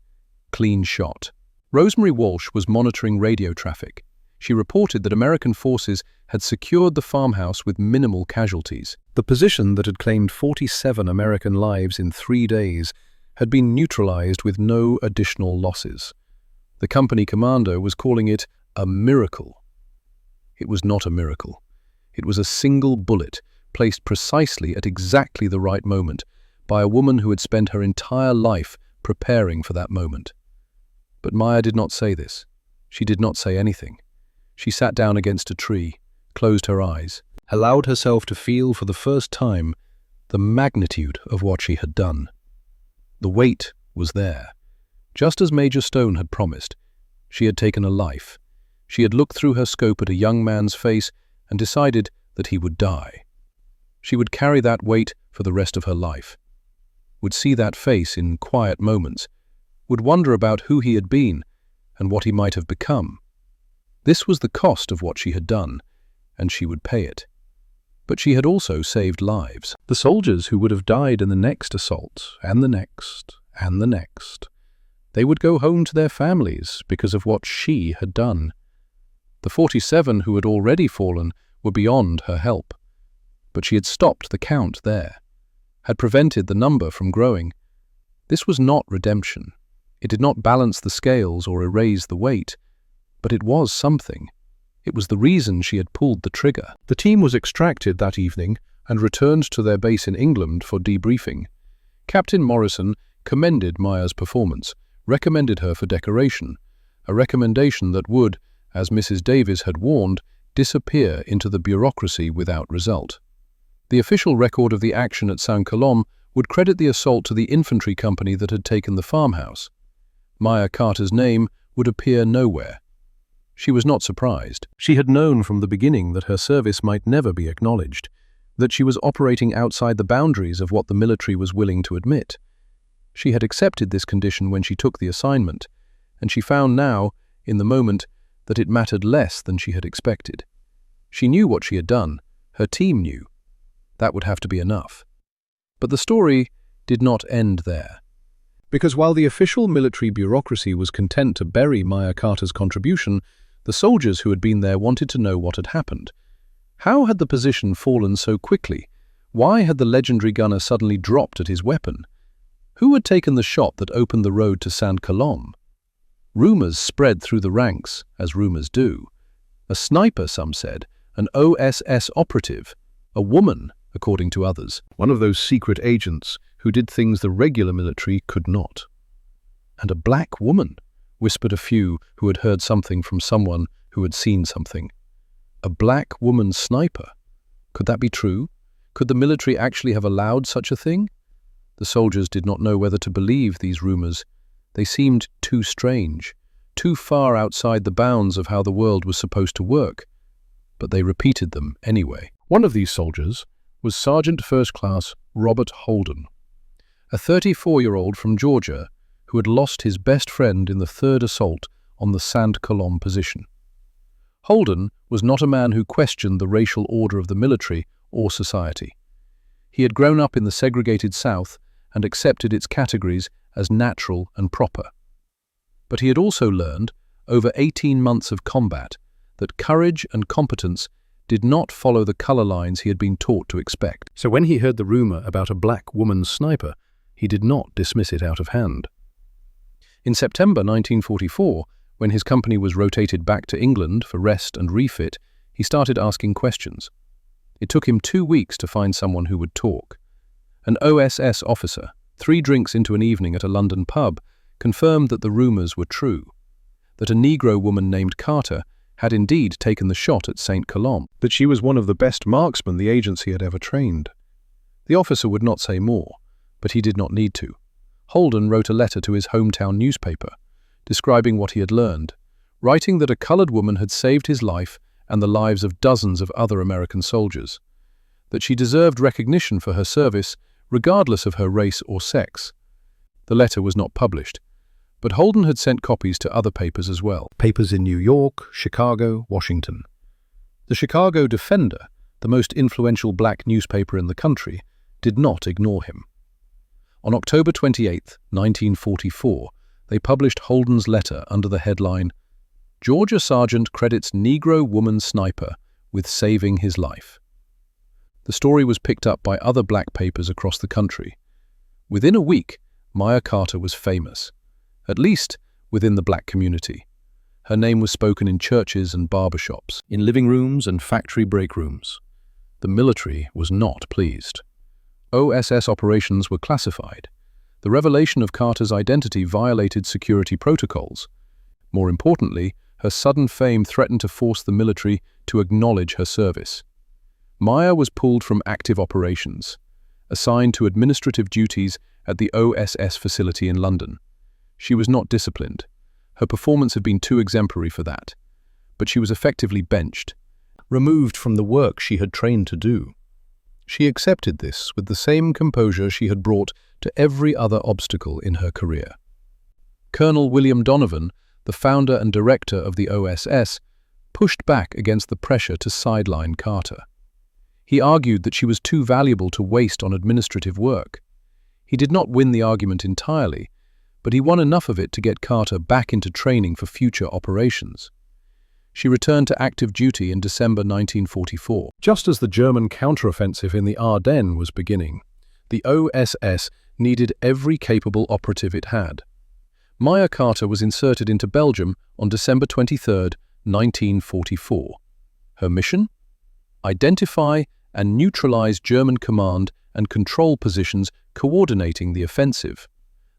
"Clean shot." Rosemary Walsh was monitoring radio traffic. She reported that American forces had secured the farmhouse with minimal casualties. The position that had claimed 47 American lives in 3 days had been neutralized with no additional losses. The company commander was calling it a miracle. It was not a miracle. It was a single bullet placed precisely at exactly the right moment by a woman who had spent her entire life preparing for that moment. But Maya did not say this. She did not say anything. She sat down against a tree, closed her eyes, allowed herself to feel for the first time the magnitude of what she had done. The weight was there. Just as Major Stone had promised, she had taken a life. She had looked through her scope at a young man's face and decided that he would die. She would carry that weight for the rest of her life, would see that face in quiet moments, would wonder about who he had been and what he might have become. This was the cost of what she had done, and she would pay it. But she had also saved lives. The soldiers who would have died in the next assault, and the next, and the next. They would go home to their families because of what she had done. The 47 who had already fallen were beyond her help. But she had stopped the count there, had prevented the number from growing. This was not redemption. It did not balance the scales or erase the weight, but it was something. It was the reason she had pulled the trigger. The team was extracted that evening and returned to their base in England for debriefing. Captain Morrison commended Maya's performance, recommended her for decoration, a recommendation that would, as Mrs. Davies had warned, disappear into the bureaucracy without result. The official record of the action at Saint-Colomb would credit the assault to the infantry company that had taken the farmhouse. Maya Carter's name would appear nowhere. She was not surprised. She had known from the beginning that her service might never be acknowledged, that she was operating outside the boundaries of what the military was willing to admit. She had accepted this condition when she took the assignment, and she found now, in the moment, that it mattered less than she had expected. She knew what she had done. Her team knew. That would have to be enough. But the story did not end there. Because while the official military bureaucracy was content to bury Maya Carter's contribution, the soldiers who had been there wanted to know what had happened. How had the position fallen so quickly? Why had the legendary gunner suddenly dropped at his weapon? Who had taken the shot that opened the road to Saint-Colomb? Rumors spread through the ranks, as rumors do. A sniper, some said, an OSS operative, a woman, according to others, one of those secret agents who did things the regular military could not. And a black woman, whispered a few who had heard something from someone who had seen something. A black woman sniper? Could that be true? Could the military actually have allowed such a thing? The soldiers did not know whether to believe these rumors. They seemed too strange, too far outside the bounds of how the world was supposed to work. But they repeated them anyway. One of these soldiers was Sergeant First Class Robert Holden, a 34-year-old from Georgia who had lost his best friend in the third assault on the Saint-Colomb position. Holden was not a man who questioned the racial order of the military or society. He had grown up in the segregated South and accepted its categories as natural and proper. But he had also learned, over 18 months of combat, that courage and competence did not follow the color lines he had been taught to expect. So when he heard the rumor about a black woman sniper, he did not dismiss it out of hand. In September 1944, when his company was rotated back to England for rest and refit, he started asking questions. It took him 2 weeks to find someone who would talk. An OSS officer, 3 drinks into an evening at a London pub, confirmed that the rumors were true, that a Negro woman named Carter had indeed taken the shot at Saint-Colomb, that she was one of the best marksmen the agency had ever trained. The officer would not say more, but he did not need to. Holden wrote a letter to his hometown newspaper, describing what he had learned, writing that a colored woman had saved his life and the lives of dozens of other American soldiers, that she deserved recognition for her service regardless of her race or sex. The letter was not published, but Holden had sent copies to other papers as well, papers in New York, Chicago, Washington. The Chicago Defender, the most influential black newspaper in the country, did not ignore him. On October 28, 1944, they published Holden's letter under the headline, "Georgia Sergeant credits Negro woman sniper with saving his life." The story was picked up by other black papers across the country. Within a week, Maya Carter was famous, at least within the black community. Her name was spoken in churches and barbershops, in living rooms and factory break rooms. The military was not pleased. OSS operations were classified. The revelation of Carter's identity violated security protocols. More importantly, her sudden fame threatened to force the military to acknowledge her service. Maya was pulled from active operations, assigned to administrative duties at the OSS facility in London. She was not disciplined. Her performance had been too exemplary for that. But she was effectively benched, removed from the work she had trained to do. She accepted this with the same composure she had brought to every other obstacle in her career. Colonel William Donovan, the founder and director of the OSS, pushed back against the pressure to sideline Carter. He argued that she was too valuable to waste on administrative work. He did not win the argument entirely, but he won enough of it to get Carter back into training for future operations. She returned to active duty in December 1944. Just as the German counteroffensive in the Ardennes was beginning, the OSS needed every capable operative it had. Maya Carter was inserted into Belgium on December 23, 1944. Her mission? Identify and neutralize German command and control positions coordinating the offensive.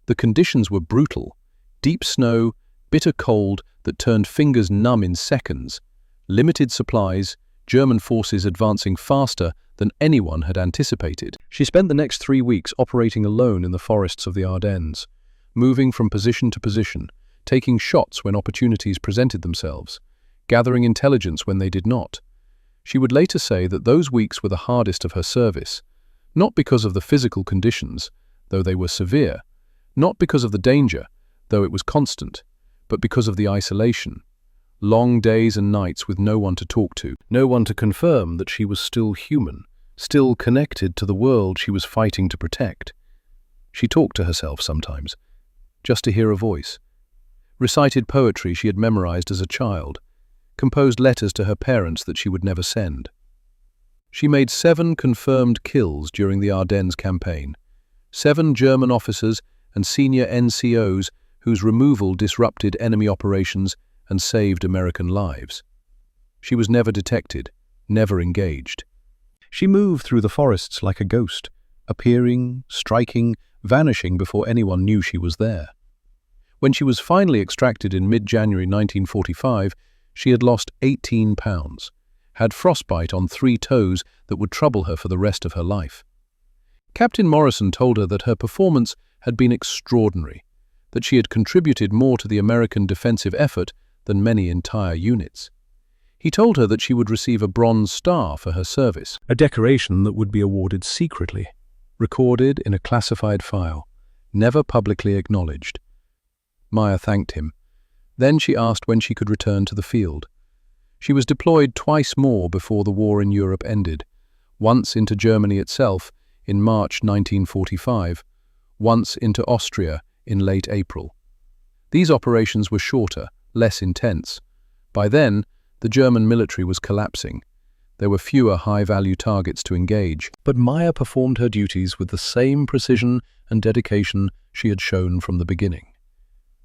The conditions were brutal: deep snow, bitter cold that turned fingers numb in seconds, limited supplies, German forces advancing faster than anyone had anticipated. She spent the next 3 weeks operating alone in the forests of the Ardennes, moving from position to position, taking shots when opportunities presented themselves, gathering intelligence when they did not. She would later say that those weeks were the hardest of her service, not because of the physical conditions, though they were severe, not because of the danger, though it was constant, but because of the isolation. Long days and nights with no one to talk to, no one to confirm that she was still human, still connected to the world she was fighting to protect. She talked to herself sometimes, just to hear a voice, recited poetry she had memorized as a child, composed letters to her parents that she would never send. She made 7 confirmed kills during the Ardennes campaign, 7 German officers and senior NCOs whose removal disrupted enemy operations and saved American lives. She was never detected, never engaged. She moved through the forests like a ghost, appearing, striking, vanishing before anyone knew she was there. When she was finally extracted in mid-January 1945, she had lost 18 pounds, had frostbite on 3 toes that would trouble her for the rest of her life. Captain Morrison told her that her performance had been extraordinary, that she had contributed more to the American defensive effort than many entire units. He told her that she would receive a Bronze Star for her service, a decoration that would be awarded secretly, recorded in a classified file, never publicly acknowledged. Maya thanked him. Then she asked when she could return to the field. She was deployed twice more before the war in Europe ended, once into Germany itself in March 1945, once into Austria in late April. These operations were shorter, less intense. By then, the German military was collapsing. There were fewer high-value targets to engage, but Maya performed her duties with the same precision and dedication she had shown from the beginning.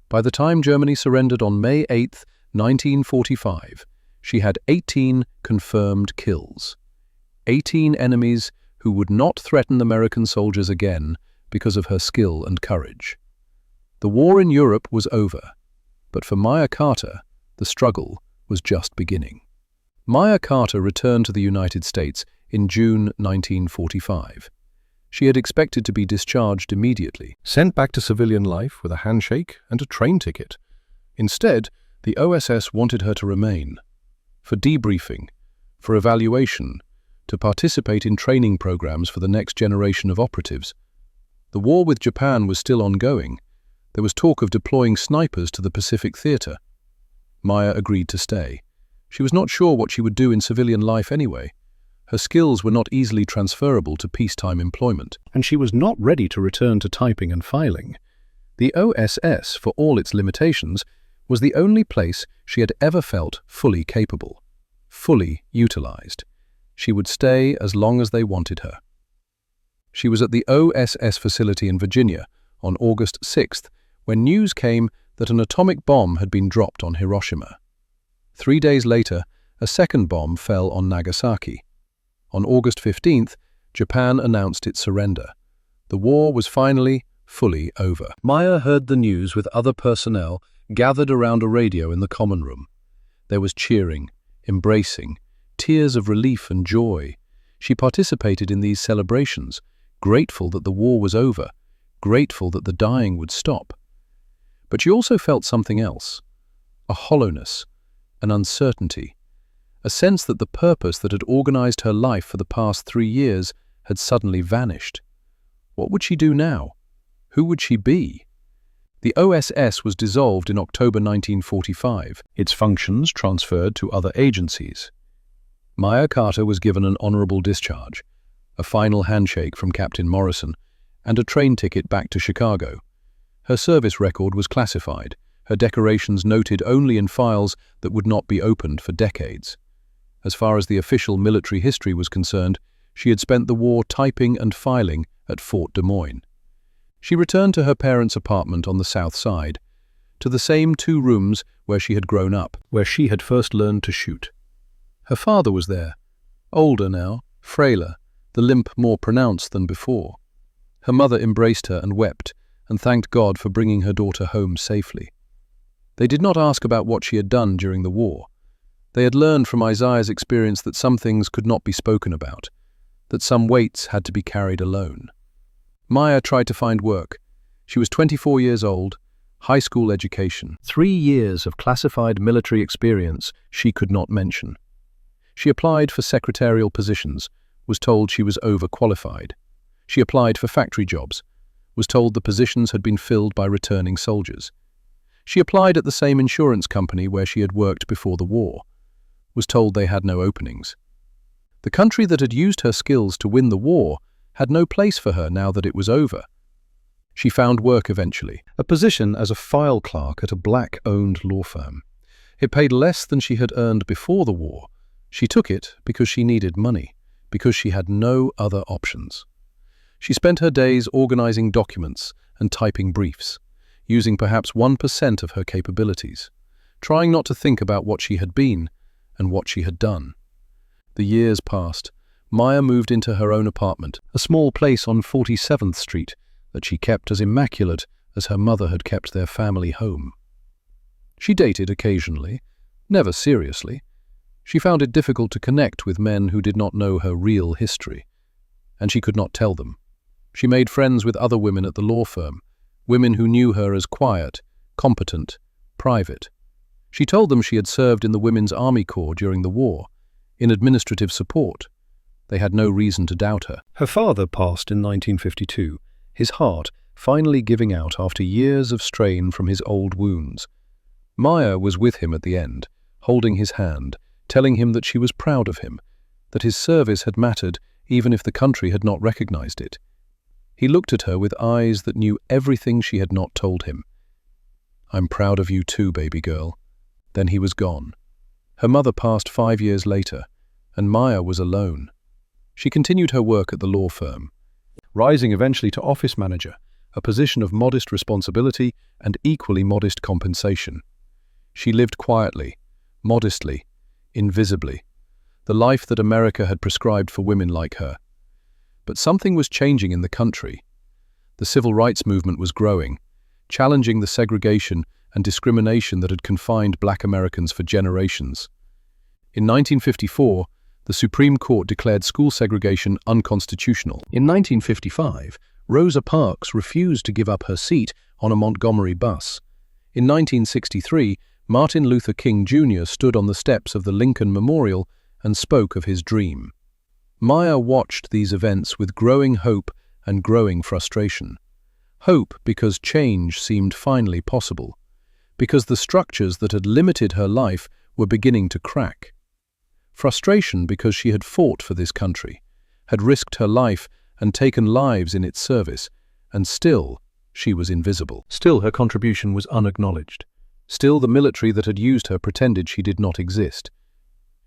By the time Germany surrendered on May 8, 1945, she had 18 confirmed kills. 18 enemies who would not threaten American soldiers again because of her skill and courage. The war in Europe was over, but for Maya Carter, the struggle was just beginning. Maya Carter returned to the United States in June 1945. She had expected to be discharged immediately, sent back to civilian life with a handshake and a train ticket. Instead, the OSS wanted her to remain, for debriefing, for evaluation, to participate in training programs for the next generation of operatives. The war with Japan was still ongoing. There was talk of deploying snipers to the Pacific Theater. Maya agreed to stay. She was not sure what she would do in civilian life anyway. Her skills were not easily transferable to peacetime employment, and she was not ready to return to typing and filing. The OSS, for all its limitations, was the only place she had ever felt fully capable, fully utilized. She would stay as long as they wanted her. She was at the OSS facility in Virginia on August 6th when news came that an atomic bomb had been dropped on Hiroshima. 3 days later, a second bomb fell on Nagasaki. On August 15th, Japan announced its surrender. The war was finally, fully over. Maya heard the news with other personnel gathered around a radio in the common room. There was cheering, embracing, tears of relief and joy. She participated in these celebrations, grateful that the war was over, grateful that the dying would stop. But she also felt something else, a hollowness, an uncertainty, a sense that the purpose that had organized her life for the past 3 years had suddenly vanished. What would she do now? Who would she be? The OSS was dissolved in October 1945, its functions transferred to other agencies. Maya Carter was given an honorable discharge, a final handshake from Captain Morrison, and a train ticket back to Chicago. Her service record was classified, her decorations noted only in files that would not be opened for decades. As far as the official military history was concerned, she had spent the war typing and filing at Fort Des Moines. She returned to her parents' apartment on the south side, to the same 2 rooms where she had grown up, where she had first learned to shoot. Her father was there, older now, frailer, the limp more pronounced than before. Her mother embraced her and wept, and thanked God for bringing her daughter home safely. They did not ask about what she had done during the war. They had learned from Isaiah's experience that some things could not be spoken about, that some weights had to be carried alone. Maya tried to find work. She was 24 years old, high school education, 3 years of classified military experience she could not mention. She applied for secretarial positions, was told she was overqualified. She applied for factory jobs, was told the positions had been filled by returning soldiers. She applied at the same insurance company where she had worked before the war, was told they had no openings. The country that had used her skills to win the war had no place for her now that it was over. She found work eventually, a position as a file clerk at a black-owned law firm. It paid less than she had earned before the war. She took it because she needed money, because she had no other options. She spent her days organizing documents and typing briefs, using perhaps 1% of her capabilities, trying not to think about what she had been and what she had done. The years passed. Maya moved into her own apartment, a small place on 47th Street that she kept as immaculate as her mother had kept their family home. She dated occasionally, never seriously. She found it difficult to connect with men who did not know her real history, and she could not tell them. She made friends with other women at the law firm, women who knew her as quiet, competent, private. She told them she had served in the Women's Army Corps during the war, in administrative support. They had no reason to doubt her. Her father passed in 1952, his heart finally giving out after years of strain from his old wounds. Maya was with him at the end, holding his hand, telling him that she was proud of him, that his service had mattered even if the country had not recognized it. He looked at her with eyes that knew everything she had not told him. "I'm proud of you too, baby girl." Then he was gone. Her mother passed 5 years later, and Maya was alone. She continued her work at the law firm, rising eventually to office manager, a position of modest responsibility and equally modest compensation. She lived quietly, modestly, invisibly, the life that America had prescribed for women like her. But something was changing in the country. The civil rights movement was growing, challenging the segregation and discrimination that had confined Black Americans for generations. In 1954, the Supreme Court declared school segregation unconstitutional. In 1955, Rosa Parks refused to give up her seat on a Montgomery bus. In 1963, Martin Luther King Jr. stood on the steps of the Lincoln Memorial and spoke of his dream. Maya watched these events with growing hope and growing frustration. Hope because change seemed finally possible, because the structures that had limited her life were beginning to crack. Frustration because she had fought for this country, had risked her life and taken lives in its service, and still she was invisible. Still her contribution was unacknowledged. Still the military that had used her pretended she did not exist.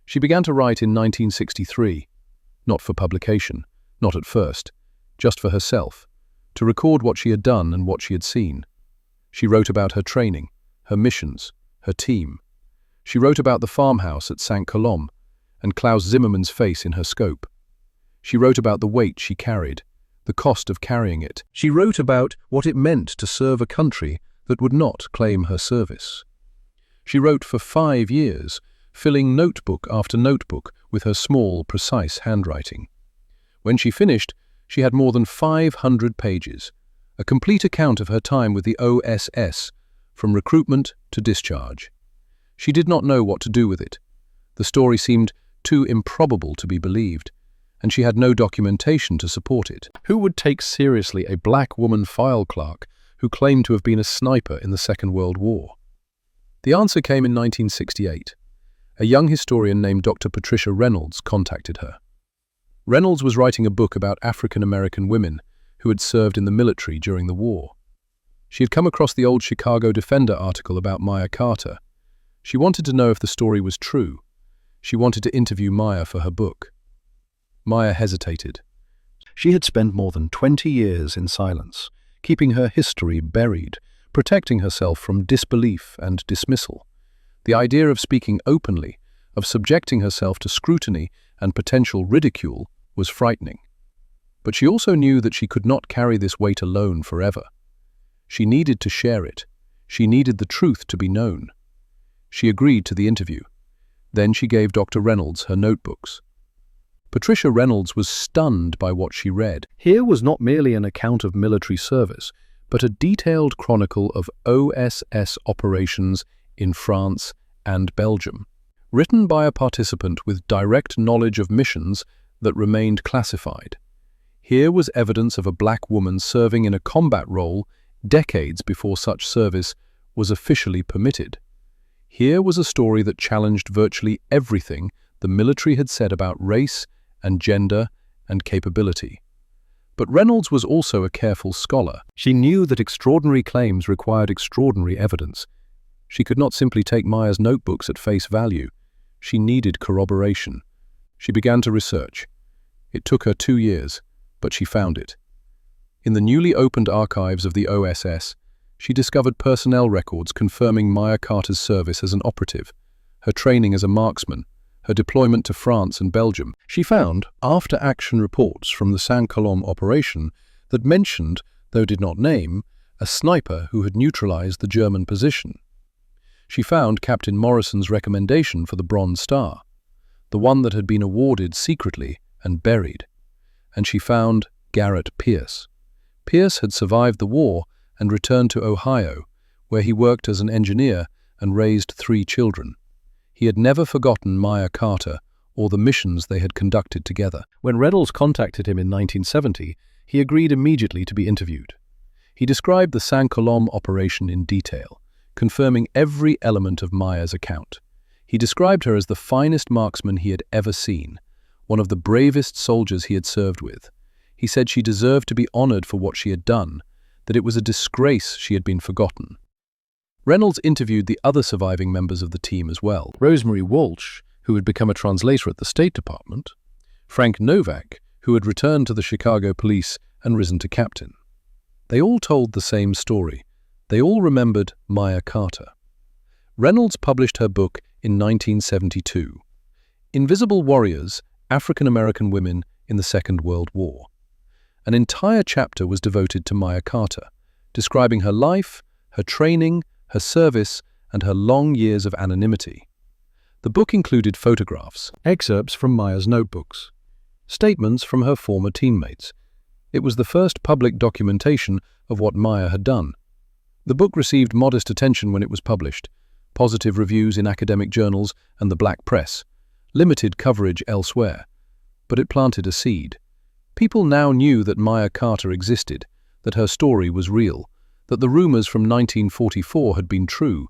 She began to write in 1963, not for publication, not at first, just for herself, to record what she had done and what she had seen. She wrote about her training, her missions, her team. She wrote about the farmhouse at St. Colombe and Klaus Zimmermann's face in her scope. She wrote about the weight she carried, the cost of carrying it. She wrote about what it meant to serve a country that would not claim her service. She wrote for 5 years, filling notebook after notebook with her small, precise handwriting. When she finished, she had more than 500 pages, a complete account of her time with the OSS, from recruitment to discharge. She did not know what to do with it. The story seemed too improbable to be believed, and she had no documentation to support it. Who would take seriously a black woman file clerk who claimed to have been a sniper in the Second World War? The answer came in 1968. A young historian named Dr. Patricia Reynolds contacted her. Reynolds was writing a book about African American women who had served in the military during the war. She had come across the old Chicago Defender article about Maya Carter. She wanted to know if the story was true. She wanted to interview Maya for her book. Maya hesitated. She had spent more than 20 years in silence, keeping her history buried, protecting herself from disbelief and dismissal. The idea of speaking openly, of subjecting herself to scrutiny and potential ridicule, was frightening. But she also knew that she could not carry this weight alone forever. She needed to share it. She needed the truth to be known. She agreed to the interview. Then she gave Dr. Reynolds her notebooks. Patricia Reynolds was stunned by what she read. Here was not merely an account of military service, but a detailed chronicle of OSS operations in France and Belgium, written by a participant with direct knowledge of missions that remained classified. Here was evidence of a black woman serving in a combat role decades before such service was officially permitted. Here was a story that challenged virtually everything the military had said about race and gender and capability. But Reynolds was also a careful scholar. She knew that extraordinary claims required extraordinary evidence. She could not simply take Maya's notebooks at face value. She needed corroboration. She began to research. It took her 2 years, but she found it. In the newly opened archives of the OSS, she discovered personnel records confirming Maya Carter's service as an operative, her training as a marksman, her deployment to France and Belgium. She found after-action reports from the Saint-Colomb operation that mentioned, though did not name, a sniper who had neutralized the German position. She found Captain Morrison's recommendation for the Bronze Star, the one that had been awarded secretly and buried. And she found Garrett Pierce. Pierce had survived the war and returned to Ohio, where he worked as an engineer and raised 3 children. He had never forgotten Maya Carter or the missions they had conducted together. When Reynolds contacted him in 1970, he agreed immediately to be interviewed. He described the Saint-Colomb operation in detail, confirming every element of Maya's account. He described her as the finest marksman he had ever seen, one of the bravest soldiers he had served with. He said she deserved to be honored for what she had done, that it was a disgrace she had been forgotten. Reynolds interviewed the other surviving members of the team as well. Rosemary Walsh, who had become a translator at the State Department, Frank Novak, who had returned to the Chicago Police and risen to captain. They all told the same story. They all remembered Maya Carter. Reynolds published her book in 1972, Invisible Warriors, African American Women in the Second World War. An entire chapter was devoted to Maya Carter, describing her life, her training, her service, and her long years of anonymity. The book included photographs, excerpts from Maya's notebooks, statements from her former teammates. It was the first public documentation of what Maya had done. The book received modest attention when it was published, positive reviews in academic journals and the black press, limited coverage elsewhere, but it planted a seed. People now knew that Maya Carter existed, that her story was real, that the rumors from 1944 had been true.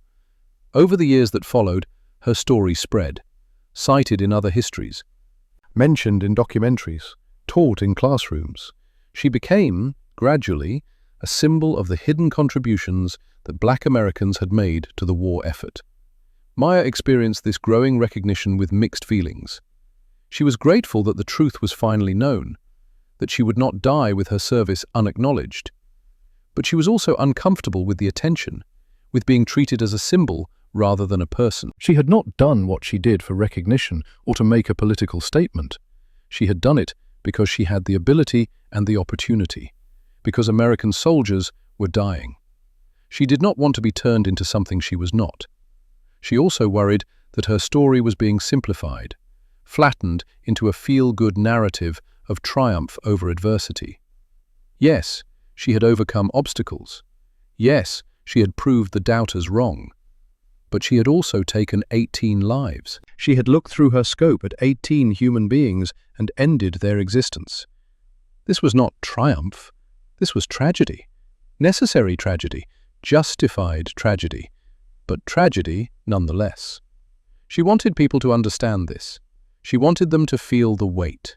Over the years that followed, her story spread, cited in other histories, mentioned in documentaries, taught in classrooms. She became, gradually, a symbol of the hidden contributions that Black Americans had made to the war effort. Maya experienced this growing recognition with mixed feelings. She was grateful that the truth was finally known, that she would not die with her service unacknowledged. But she was also uncomfortable with the attention, with being treated as a symbol rather than a person. She had not done what she did for recognition or to make a political statement. She had done it because she had the ability and the opportunity, because American soldiers were dying. She did not want to be turned into something she was not. She also worried that her story was being simplified, flattened into a feel-good narrative of triumph over adversity. Yes, she had overcome obstacles. Yes, she had proved the doubters wrong. But she had also taken 18 lives. She had looked through her scope at 18 human beings and ended their existence. This was not triumph. This was tragedy. Necessary tragedy. Justified tragedy. But tragedy nonetheless. She wanted people to understand this. She wanted them to feel the weight.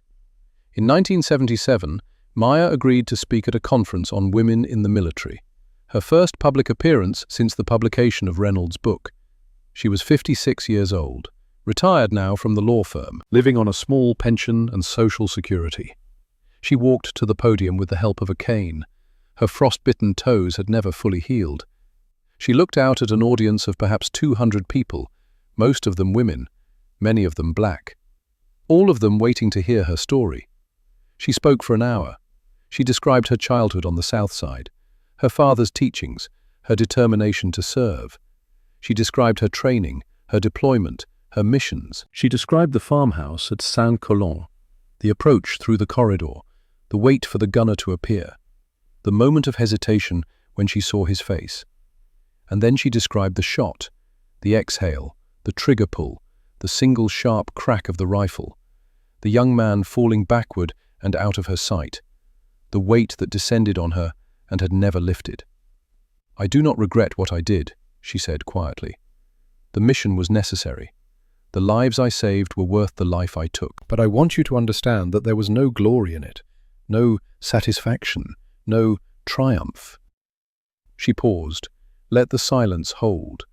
In 1977, Maya agreed to speak at a conference on women in the military, her first public appearance since the publication of Reynolds' book. She was 56 years old, retired now from the law firm, living on a small pension and social security. She walked to the podium with the help of a cane. Her frost-bitten toes had never fully healed. She looked out at an audience of perhaps 200 people, most of them women, many of them black, all of them waiting to hear her story. She spoke for an hour. She described her childhood on the South Side, her father's teachings, her determination to serve. She described her training, her deployment, her missions. She described the farmhouse at Saint-Colomb, the approach through the corridor, the wait for the gunner to appear, the moment of hesitation when she saw his face. And then she described the shot, the exhale, the trigger pull, the single sharp crack of the rifle, the young man falling backward and out of her sight, the weight that descended on her and had never lifted. "I do not regret what I did," she said quietly. "The mission was necessary. The lives I saved were worth the life I took. But I want you to understand that there was no glory in it, no satisfaction, no triumph." She paused, let the silence hold.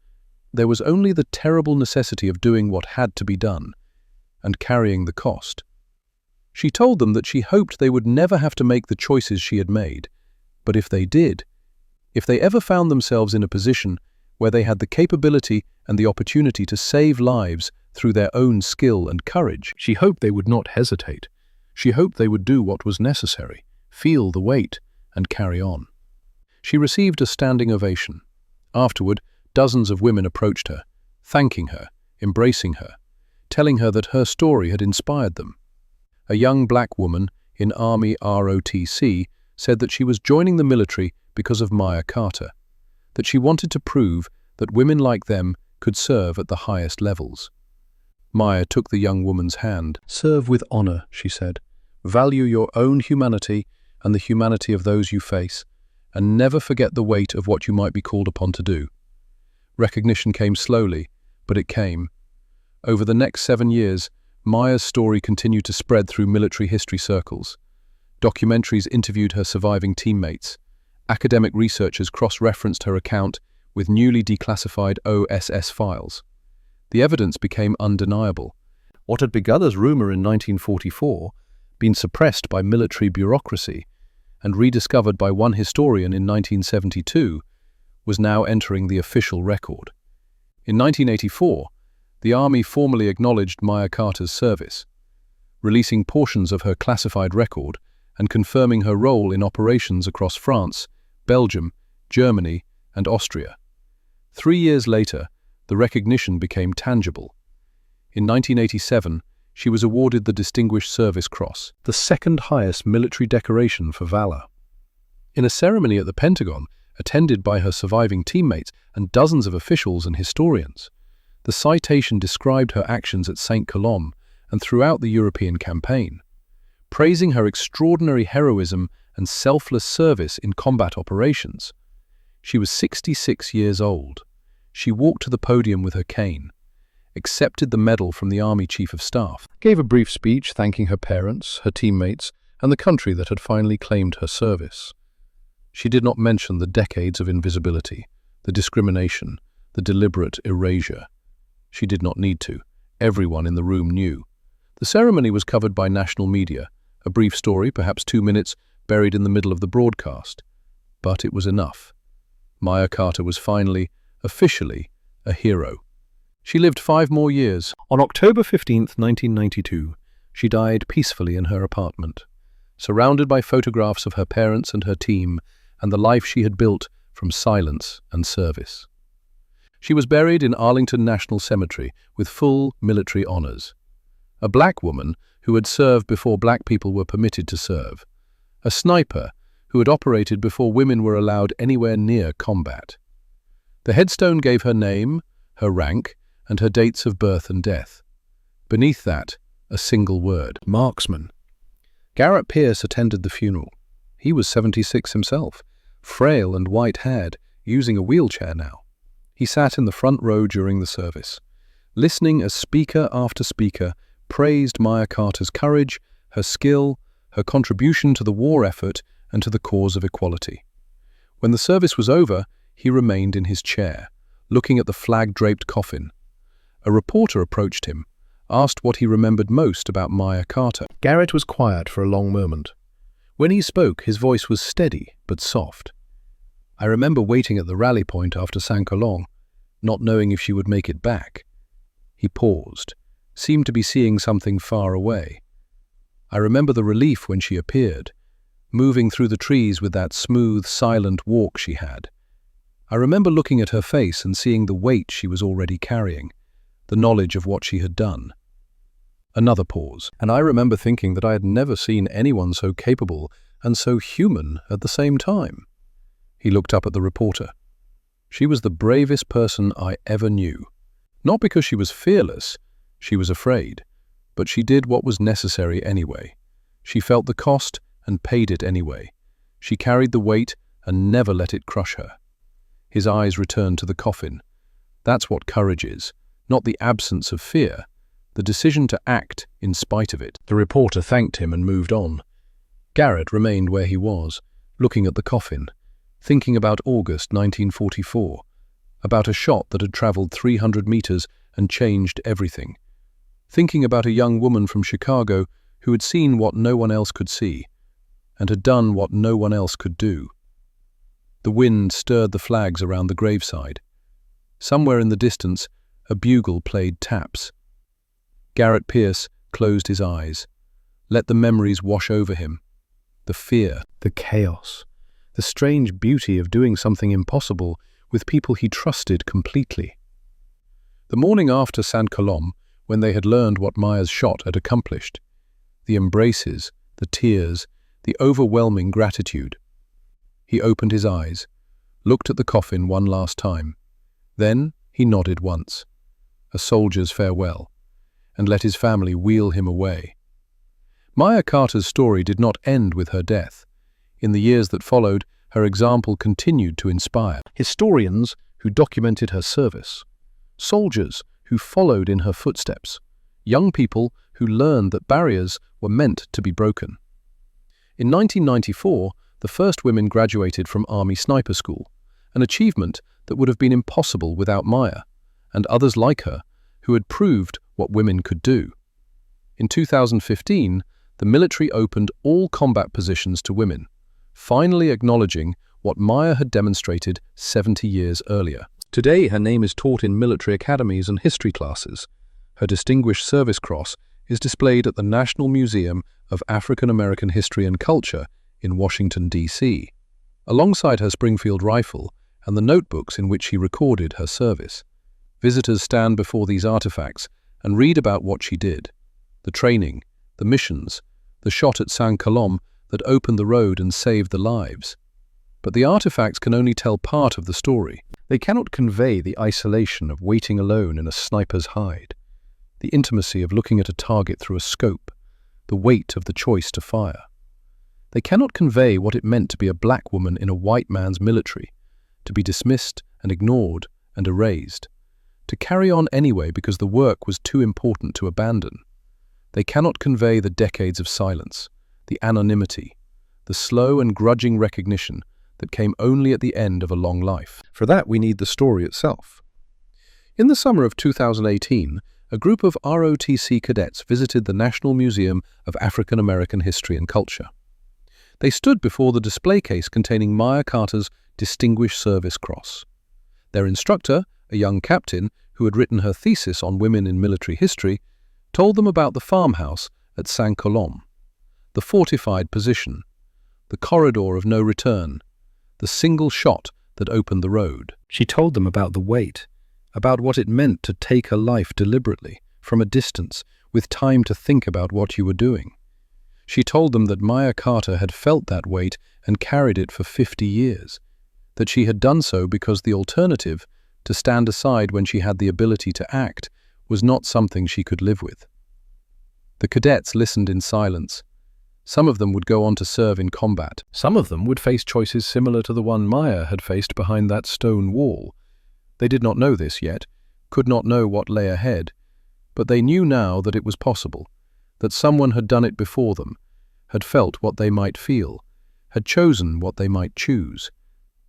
There was only the terrible necessity of doing what had to be done, and carrying the cost. She told them that she hoped they would never have to make the choices she had made, but if they did, if they ever found themselves in a position where they had the capability and the opportunity to save lives through their own skill and courage, she hoped they would not hesitate. She hoped they would do what was necessary, feel the weight, and carry on. She received a standing ovation. Afterward, dozens of women approached her, thanking her, embracing her, telling her that her story had inspired them. A young black woman in Army ROTC said that she was joining the military because of Maya Carter, that she wanted to prove that women like them could serve at the highest levels. Maya took the young woman's hand. "Serve with honor," she said. "Value your own humanity and the humanity of those you face, and never forget the weight of what you might be called upon to do." Recognition came slowly, but it came. Over the next 7 years, Maya's story continued to spread through military history circles. Documentaries interviewed her surviving teammates. Academic researchers cross-referenced her account with newly declassified OSS files. The evidence became undeniable. What had begun as rumor in 1944, been suppressed by military bureaucracy, and rediscovered by one historian in 1972, was now entering the official record. In 1984, the Army formally acknowledged Maya Carter's service, releasing portions of her classified record and confirming her role in operations across France, Belgium, Germany, and Austria. 3 years later, the recognition became tangible. In 1987, she was awarded the Distinguished Service Cross, the second highest military decoration for valor. In a ceremony at the Pentagon, attended by her surviving teammates and dozens of officials and historians, the citation described her actions at Saint-Colomb and throughout the European campaign, praising her extraordinary heroism and selfless service in combat operations. She was 66 years old. She walked to the podium with her cane, accepted the medal from the Army Chief of Staff, gave a brief speech thanking her parents, her teammates, and the country that had finally claimed her service. She did not mention the decades of invisibility, the discrimination, the deliberate erasure. She did not need to. Everyone in the room knew. The ceremony was covered by national media, a brief story, perhaps 2 minutes, buried in the middle of the broadcast. But it was enough. Maya Carter was finally, officially, a hero. She lived 5 more years. On October 15, 1992, she died peacefully in her apartment, surrounded by photographs of her parents and her team and the life she had built from silence and service. She was buried in Arlington National Cemetery with full military honors. A black woman who had served before black people were permitted to serve. A sniper who had operated before women were allowed anywhere near combat. The headstone gave her name, her rank, and her dates of birth and death. Beneath that, a single word: marksman. Garrett Pierce attended the funeral. He was 76 himself, frail and white-haired, using a wheelchair now. He sat in the front row during the service, listening as speaker after speaker praised Maya Carter's courage, her skill, her contribution to the war effort and to the cause of equality. When the service was over, he remained in his chair, looking at the flag-draped coffin. A reporter approached him, asked what he remembered most about Maya Carter. Garrett was quiet for a long moment. When he spoke, his voice was steady but soft. "I remember waiting at the rally point after Saint-Colomb, not knowing if she would make it back." He paused, seemed to be seeing something far away. "I remember the relief when she appeared, moving through the trees with that smooth, silent walk she had. I remember looking at her face and seeing the weight she was already carrying, the knowledge of what she had done." Another pause, and I remember thinking that I had never seen anyone so capable and so human at the same time. He looked up at the reporter. "She was the bravest person I ever knew. Not because she was fearless, she was afraid, but she did what was necessary anyway. She felt the cost and paid it anyway. She carried the weight and never let it crush her." His eyes returned to the coffin. That's what courage is, not the absence of fear, the decision to act in spite of it. The reporter thanked him and moved on. Garrett remained where he was, looking at the coffin, thinking about August 1944, about a shot that had traveled 300 meters and changed everything. Thinking about a young woman from Chicago who had seen what no one else could see, and had done what no one else could do. The wind stirred the flags around the graveside. Somewhere in the distance, a bugle played taps. Garrett Pierce closed his eyes, let the memories wash over him. The fear, the chaos, the strange beauty of doing something impossible with people he trusted completely. The morning after Saint-Colomb, when they had learned what Maya's shot had accomplished, the embraces, the tears, the overwhelming gratitude. He opened his eyes, looked at the coffin one last time. Then he nodded once, a soldier's farewell, and let his family wheel him away. Maya Carter's story did not end with her death. In the years that followed, her example continued to inspire historians who documented her service, soldiers who followed in her footsteps, young people who learned that barriers were meant to be broken. In 1994, the first women graduated from Army Sniper School, an achievement that would have been impossible without Maya, and others like her, who had proved what women could do. In 2015, the military opened all combat positions to women, finally acknowledging what Maya had demonstrated 70 years earlier. Today, her name is taught in military academies and history classes. Her Distinguished Service Cross is displayed at the National Museum of African American History and Culture in Washington, D.C., alongside her Springfield rifle and the notebooks in which she recorded her service. Visitors stand before these artifacts and read about what she did, the training, the missions, the shot at Saint-Colomb that opened the road and saved the lives. But the artifacts can only tell part of the story. They cannot convey the isolation of waiting alone in a sniper's hide, the intimacy of looking at a target through a scope, the weight of the choice to fire. They cannot convey what it meant to be a black woman in a white man's military, to be dismissed and ignored and erased, to carry on anyway because the work was too important to abandon. They cannot convey the decades of silence, the anonymity, the slow and grudging recognition that came only at the end of a long life. For that, we need the story itself. In the summer of 2018, a group of ROTC cadets visited the National Museum of African American History and Culture. They stood before the display case containing Maya Carter's Distinguished Service Cross. Their instructor, a young captain who had written her thesis on women in military history, told them about the farmhouse at Saint-Colomb, the fortified position, the corridor of no return, the single shot that opened the road. She told them about the weight, about what it meant to take a life deliberately, from a distance, with time to think about what you were doing. She told them that Maya Carter had felt that weight and carried it for 50 years, that she had done so because the alternative, to stand aside when she had the ability to act, was not something she could live with. The cadets listened in silence. Some of them would go on to serve in combat. Some of them would face choices similar to the one Maya had faced behind that stone wall. They did not know this yet, could not know what lay ahead, but they knew now that it was possible, that someone had done it before them, had felt what they might feel, had chosen what they might choose.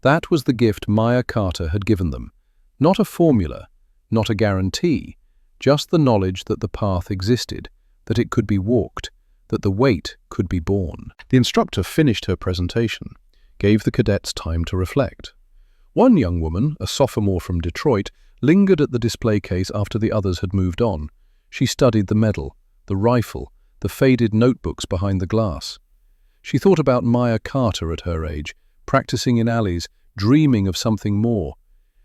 That was the gift Maya Carter had given them. Not a formula, not a guarantee, just the knowledge that the path existed, that it could be walked, that the weight could be borne. The instructor finished her presentation, gave the cadets time to reflect. One young woman, a sophomore from Detroit, lingered at the display case after the others had moved on. She studied the medal, the rifle, the faded notebooks behind the glass. She thought about Maya Carter at her age, practicing in alleys, dreaming of something more.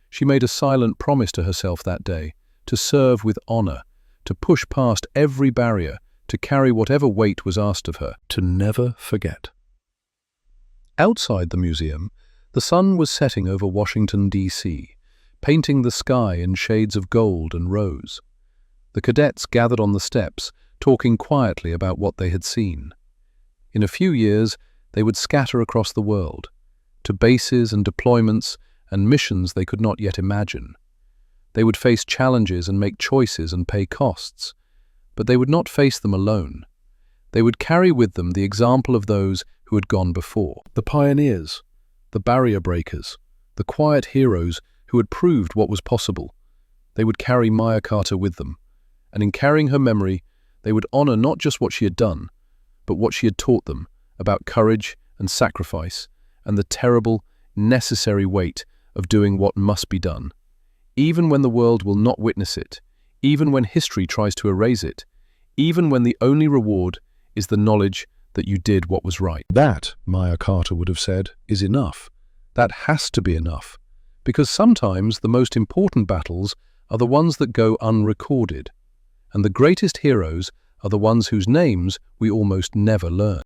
She made a silent promise to herself that day, to serve with honor, to push past every barrier, to carry whatever weight was asked of her, to never forget. Outside the museum, the sun was setting over Washington, D.C., painting the sky in shades of gold and rose. The cadets gathered on the steps, talking quietly about what they had seen. In a few years, they would scatter across the world, to bases and deployments and missions they could not yet imagine. They would face challenges and make choices and pay costs, but they would not face them alone. They would carry with them the example of those who had gone before, the pioneers, the barrier breakers, the quiet heroes who had proved what was possible. They would carry Maya Carter with them, and in carrying her memory, they would honor not just what she had done, but what she had taught them about courage and sacrifice and the terrible, necessary weight of doing what must be done. Even when the world will not witness it, even when history tries to erase it, even when the only reward is the knowledge that you did what was right. That, Maya Carter would have said, is enough. That has to be enough. Because sometimes the most important battles are the ones that go unrecorded, and the greatest heroes are the ones whose names we almost never learn.